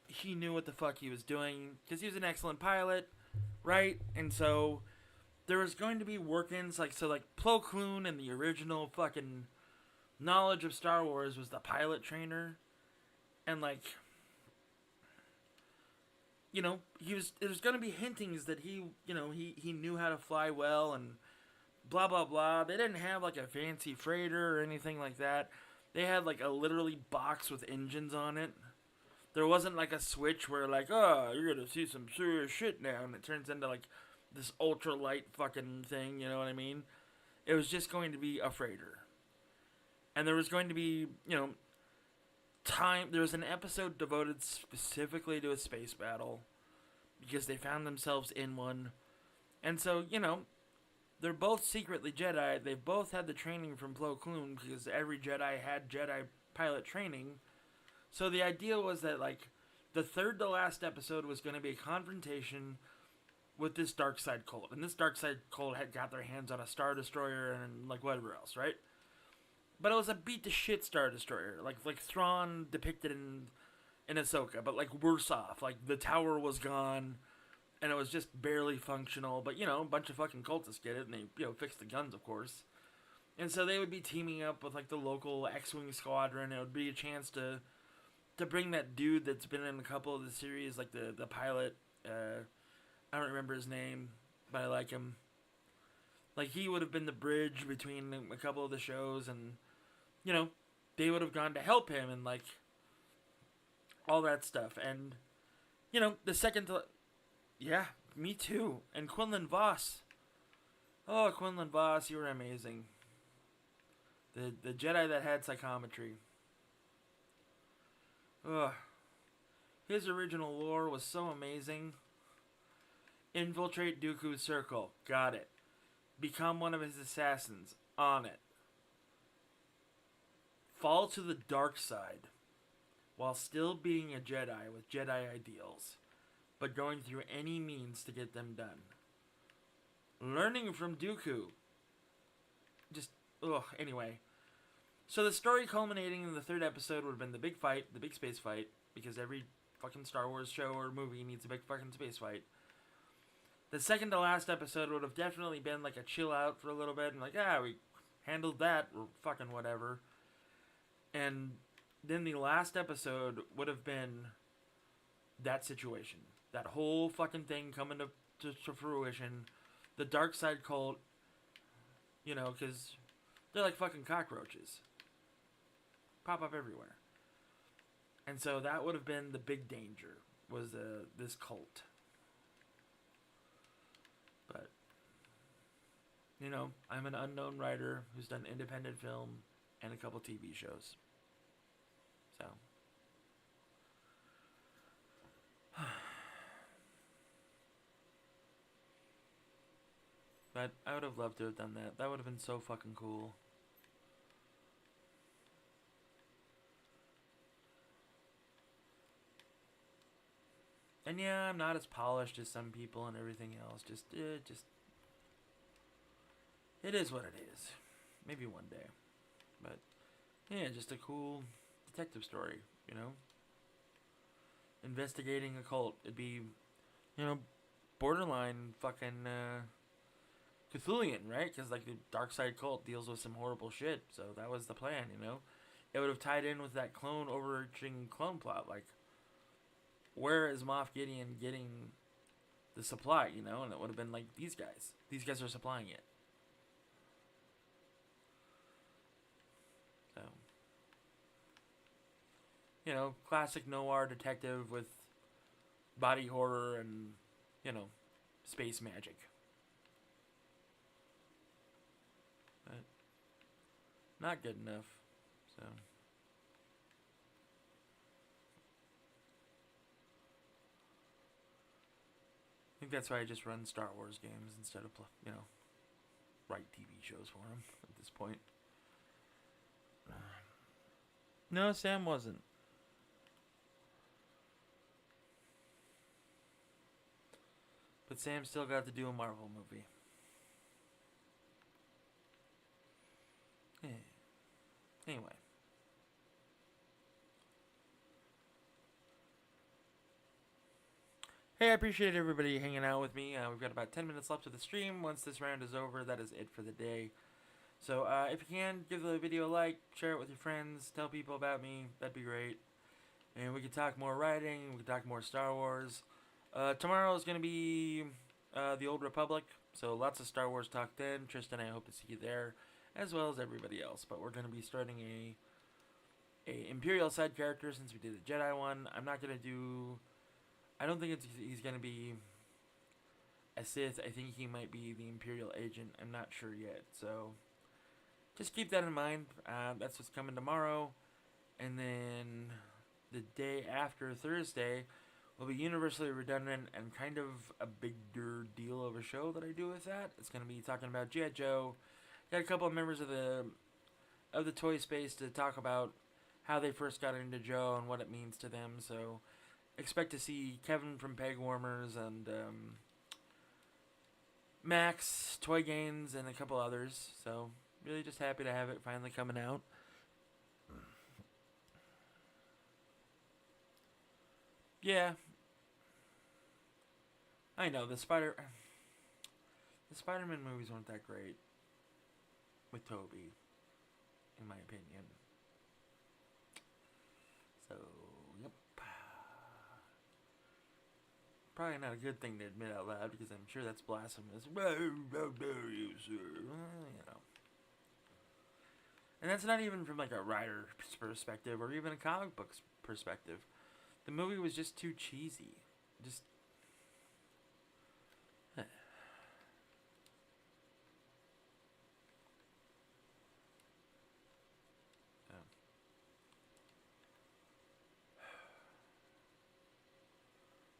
A: he knew what the fuck he was doing. Because he was an excellent pilot, right? And so, there was going to be work-ins. Like, so, like, Plo Koon in the original fucking knowledge of Star Wars was the pilot trainer. And, like, you know, there's going to be hintings that he knew how to fly well and blah, blah, blah. They didn't have, like, a fancy freighter or anything like that. They had, like, a literally box with engines on it. There wasn't, like, a switch where, like, oh, you're gonna see some serious shit now, and it turns into, like, this ultra-light fucking thing, you know what I mean? It was just going to be a freighter. And there was going to be, you know, there was an episode devoted specifically to a space battle, because they found themselves in one. And so, you know, they're both secretly Jedi. They've both had the training from Plo Koon because every Jedi had Jedi pilot training. So the idea was that, like, the third to last episode was going to be a confrontation with this dark side cult. And this dark side cult had got their hands on a Star Destroyer and, like, whatever else, right? But it was a beat-to-shit Star Destroyer. Like Thrawn depicted in Ahsoka, but, like, worse off. Like, the tower was gone. And it was just barely functional. But, you know, a bunch of fucking cultists get it. And they, you know, fix the guns, of course. And so they would be teaming up with, like, the local X-Wing squadron. It would be a chance to bring that dude that's been in a couple of the series. Like, the pilot. I don't remember his name. But I like him. Like, he would have been the bridge between a couple of the shows. And, you know, they would have gone to help him. And, like, all that stuff. And, you know, the second to... Yeah, me too. And Quinlan Voss. Oh, Quinlan Voss, you were amazing. The Jedi that had psychometry. Ugh. His original lore was so amazing. Infiltrate Dooku's circle. Got it. Become one of his assassins. On it. Fall to the dark side. While still being a Jedi with Jedi ideals. But going through any means to get them done. Learning from Dooku. Just, ugh, anyway. So the story culminating in the third episode would have been the big fight, the big space fight, because every fucking Star Wars show or movie needs a big fucking space fight. The second to last episode would have definitely been like a chill out for a little bit, and like, we handled that, or fucking whatever. And then the last episode would have been that situation. That whole fucking thing coming to fruition. The dark side cult, you know, because they're like fucking cockroaches. Pop up everywhere. And so that would have been the big danger, was this cult. But, you know, I'm an unknown writer who's done independent film and a couple TV shows. So. But I would have loved to have done that. That would have been so fucking cool. And yeah, I'm not as polished as some people and everything else. It is what it is. Maybe one day. But, yeah, just a cool detective story, you know? Investigating a cult. It'd be, you know, borderline fucking, Cthulhian, right? Because, like, the Dark Side cult deals with some horrible shit. So that was the plan, you know? It would have tied in with that overarching clone plot. Like, where is Moff Gideon getting the supply, you know? And it would have been like, these guys. These guys are supplying it. So, you know, classic noir detective with body horror and, you know, space magic. But not good enough. So. I think that's why I just run Star Wars games instead of, you know, write TV shows for them at this point. No, Sam wasn't. But Sam still got to do a Marvel movie. Yeah. Anyway. Hey, I appreciate everybody hanging out with me. We've got about 10 minutes left of the stream. Once this round is over, that is it for the day. So, if you can, give the video a like, share it with your friends, tell people about me. That'd be great. And we could talk more writing, we could talk more Star Wars. Tomorrow is going to be the Old Republic, so lots of Star Wars talk then. Tristan, I hope to see you there, as well as everybody else. But we're going to be starting a Imperial side character since we did the Jedi one. I'm not going to do... I don't think he's going to be a Sith. I think he might be the Imperial agent. I'm not sure yet, so... just keep that in mind. That's what's coming tomorrow. And then the day after Thursday will be Universally Redundant and kind of a bigger deal of a show that I do with that. It's going to be talking about G.I. Joe. Got a couple of members of the toy space to talk about how they first got into Joe and what it means to them. So expect to see Kevin from Peg Warmers and Max, Toy Gains, and a couple others. So really just happy to have it finally coming out. Yeah. I know, the Spider-Man movies weren't that great with Toby, in my opinion. So, yep. Probably not a good thing to admit out loud because I'm sure that's blasphemous. You know. And that's not even from like a writer's perspective or even a comic book's perspective. The movie was just too cheesy. Just...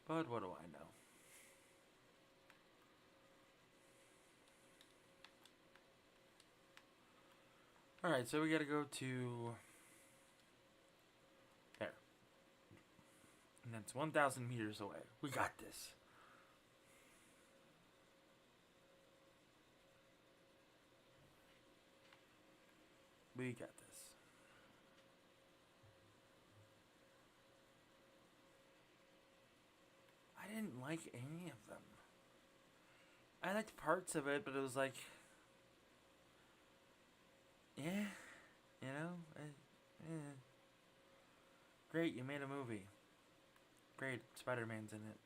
A: But what do I know? Alright, so we gotta go to... there. And that's 1,000 meters away. We got this. We got this. I didn't like any of them. I liked parts of it, but it was like... yeah, you know? Great, you made a movie. Great, Spider-Man's in it.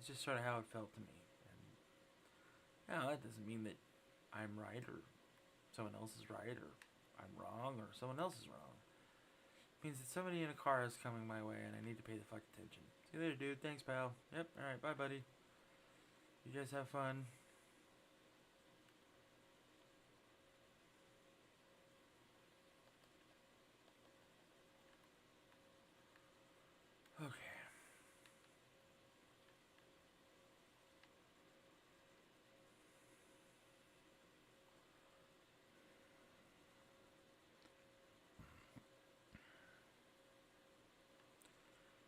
A: It's just sort of how it felt to me. And that doesn't mean that I'm right or someone else is right or I'm wrong or someone else is wrong. It means that somebody in a car is coming my way and I need to pay the fuck attention. See you later, dude. Thanks, pal. Yep. Alright, bye, buddy. You guys have fun. Okay.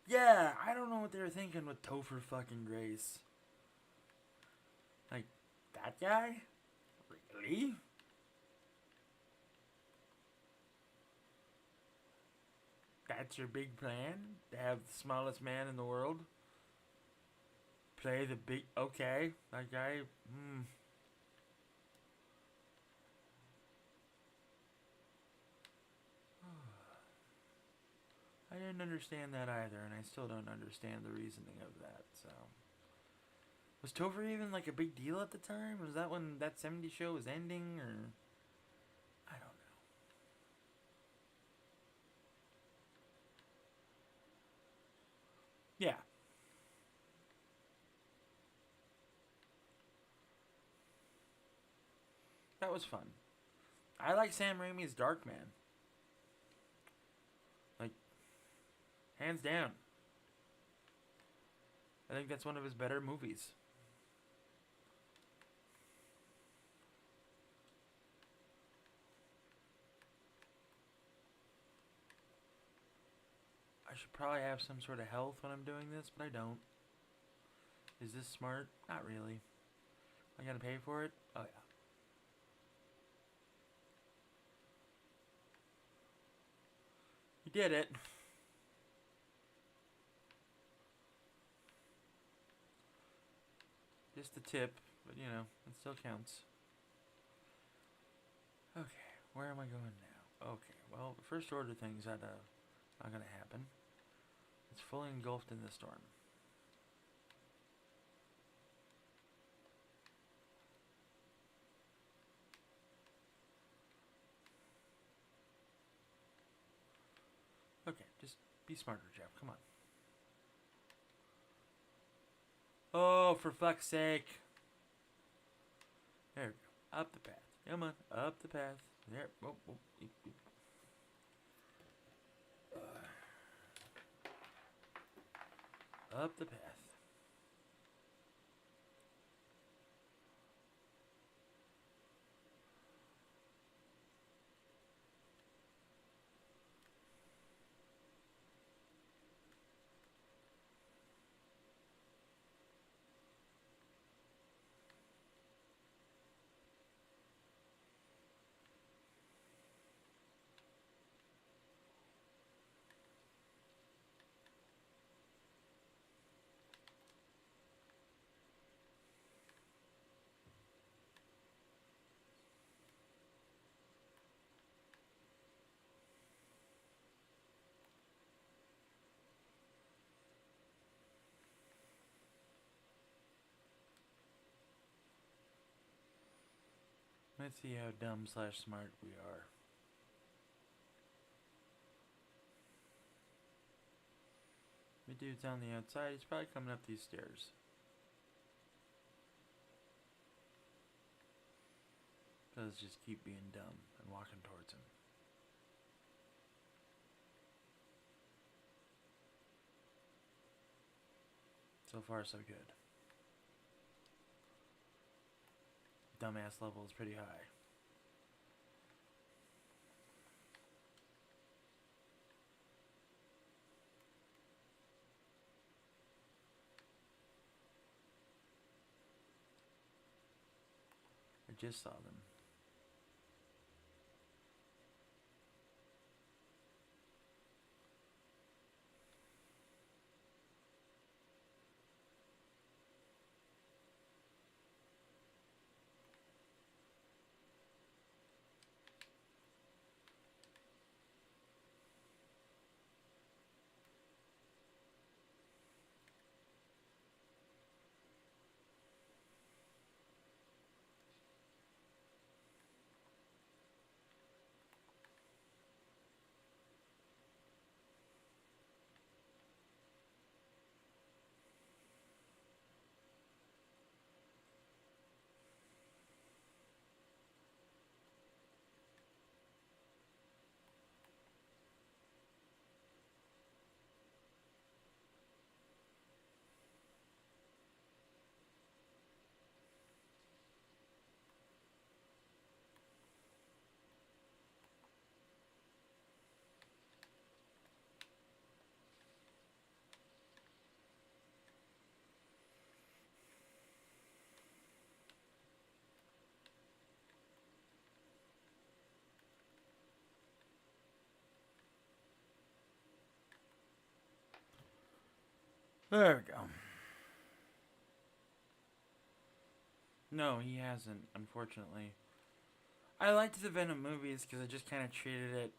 A: Yeah, I don't know what they were thinking with Topher fucking Grace. Like, that guy? Really? That's your big plan? To have the smallest man in the world? Play the big... Okay, that guy... I didn't understand that either, and I still don't understand the reasoning of that, so... Was Topher even, like, a big deal at the time? Was that when that 70s show was ending, or... I don't know. Yeah. That was fun. I like Sam Raimi's Darkman. Like, hands down. I think that's one of his better movies. I should probably have some sort of health when I'm doing this, but I don't. Is this smart? Not really. I gotta pay for it? Oh, yeah. You did it. Just a tip, but you know, it still counts. Okay, where am I going now? Okay, well, the first order thing's not gonna happen. It's fully engulfed in the storm. Okay, just be smarter, Jeff. Come on. Oh, for fuck's sake. There we go. Up the path. Come on, up the path. There. Oh, oh. Up the path. Let's see how dumb/smart we are. The dude's on the outside. He's probably coming up these stairs. So let's just keep being dumb and walking towards him. So far, so good. Dumbass level is pretty high. I just saw them. There we go. No, he hasn't, unfortunately. I liked the Venom movies because I just kind of treated it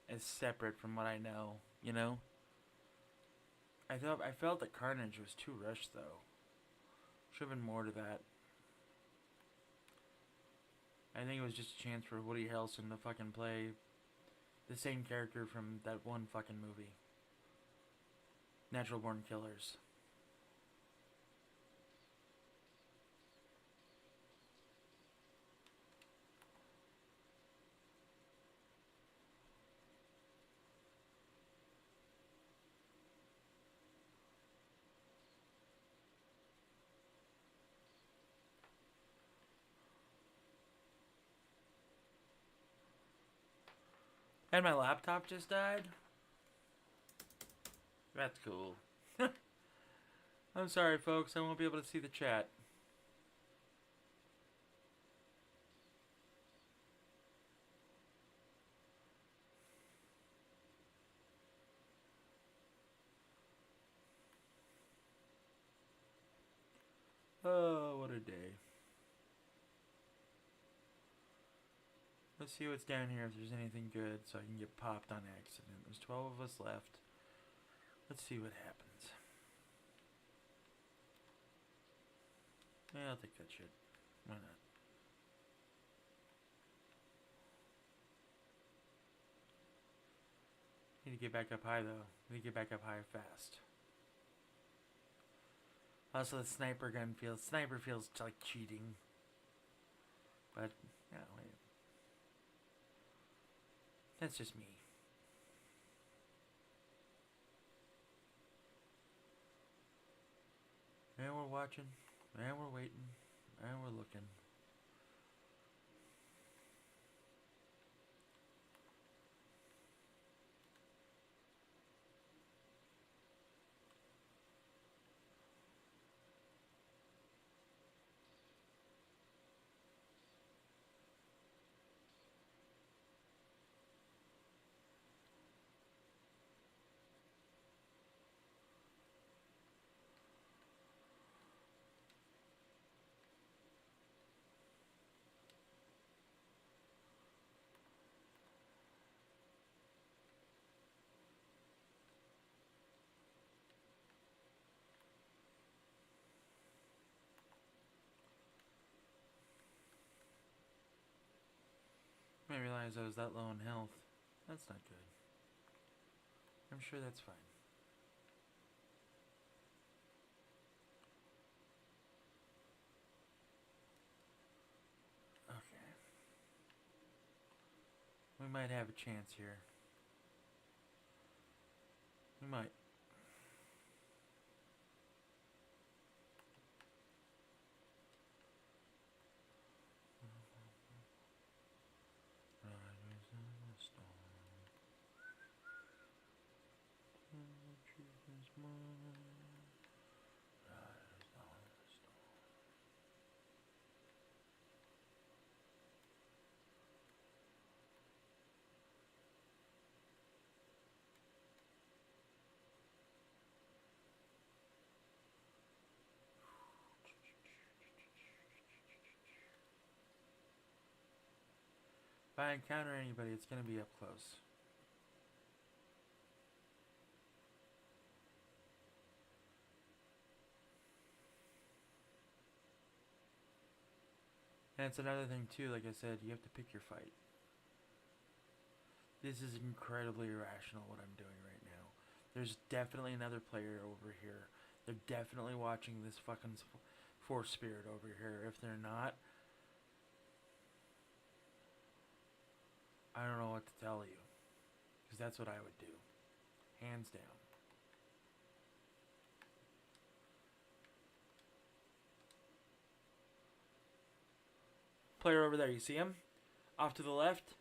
A: as separate from what I know, you know? I felt that Carnage was too rushed, though. Should have been more to that. I think it was just a chance for Woody Harrelson to fucking play the same character from that one fucking movie. Natural Born Killers. And my laptop just died? That's cool. I'm sorry, folks. I won't be able to see the chat. Oh, what a day. Let's see what's down here, if there's anything good, so I can get popped on accident. There's 12 of us left. Let's see what happens. Yeah, I'll take that shit. Why not? Need to get back up high, though. Need to get back up high fast. Also, the sniper feels like cheating. But, yeah, wait. That's just me. And we're watching, and we're waiting, and we're looking. I realized I was that low in health. That's not good. I'm sure that's fine. Okay. We might have a chance here. We might. Riders on the storm. The truth is mine. Riders on the storm. If I encounter anybody, it's gonna be up close. And it's another thing too, like I said, you have to pick your fight. This is incredibly irrational what I'm doing right now. There's definitely another player over here. They're definitely watching this fucking force spirit over here. If they're not, I don't know what to tell you. Because that's what I would do. Hands down. Player over there, you see him? Off to the left.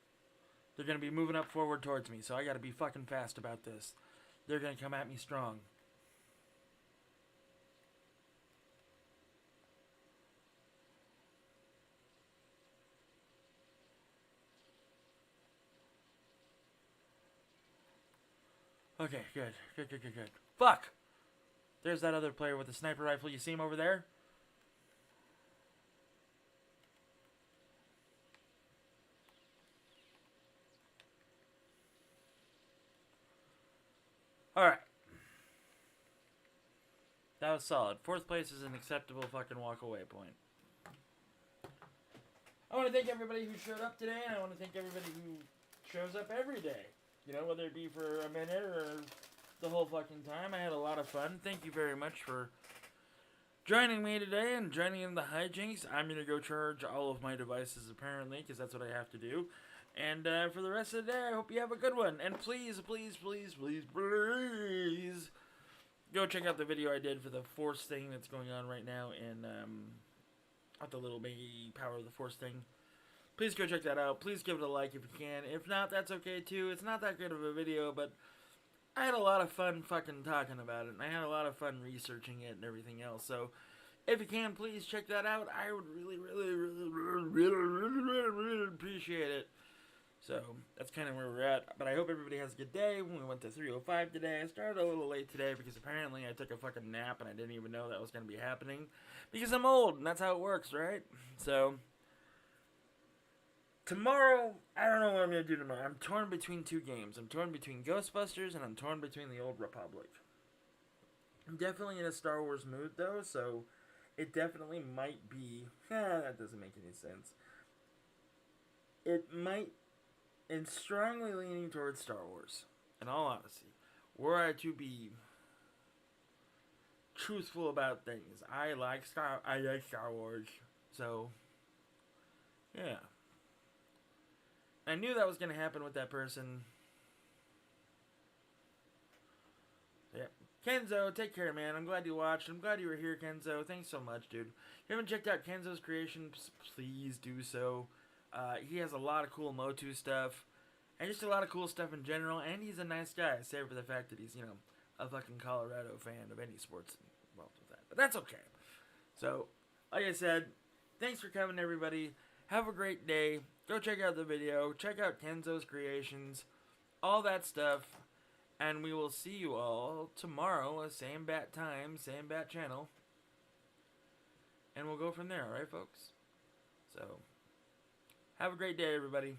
A: They're going to be moving up forward towards me, so I got to be fucking fast about this. They're going to come at me strong. Okay, good. Good. Fuck! There's that other player with the sniper rifle. You see him over there? Alright. That was solid. 4th place is an acceptable fucking walk away point. I want to thank everybody who showed up today, and I want to thank everybody who shows up every day. You know, whether it be for a minute or the whole fucking time. I had a lot of fun. Thank you very much for joining me today and joining in the hijinks. I'm going to go charge all of my devices, apparently, because that's what I have to do. And for the rest of the day, I hope you have a good one. And please, please, please, please, please, go check out the video I did for the Force thing that's going on right now in, at the little baby Power of the Force thing. Please go check that out. Please give it a like if you can. If not, that's okay too. It's not that good of a video, but I had a lot of fun fucking talking about it. And I had a lot of fun researching it and everything else. So, if you can, please check that out. I would really, really, really, really, really, really, really appreciate it. So, that's kind of where we're at. But I hope everybody has a good day. We went to 3:05 today. I started a little late today because apparently I took a fucking nap and I didn't even know that was going to be happening. Because I'm old and that's how it works, right? So, tomorrow, I don't know what I'm going to do tomorrow. I'm torn between 2 games. I'm torn between Ghostbusters and I'm torn between the Old Republic. I'm definitely in a Star Wars mood, though, so it definitely might be... that doesn't make any sense. It might... and strongly leaning towards Star Wars, in all honesty. Were I to be truthful about things, I like Star Wars, so... yeah. I knew that was going to happen with that person. Yeah. Kenzo, take care, man. I'm glad you watched. I'm glad you were here, Kenzo. Thanks so much, dude. If you haven't checked out Kenzo's creations, please do so. He has a lot of cool Motu stuff. And just a lot of cool stuff in general. And he's a nice guy, save for the fact that he's, you know, a fucking Colorado fan of any sports involved with that. But that's okay. So, like I said, thanks for coming, everybody. Have a great day. Go check out the video. Check out Kenzo's creations. All that stuff. And we will see you all tomorrow. Same bat time. Same bat channel. And we'll go from there. Alright, folks? So, have a great day, everybody.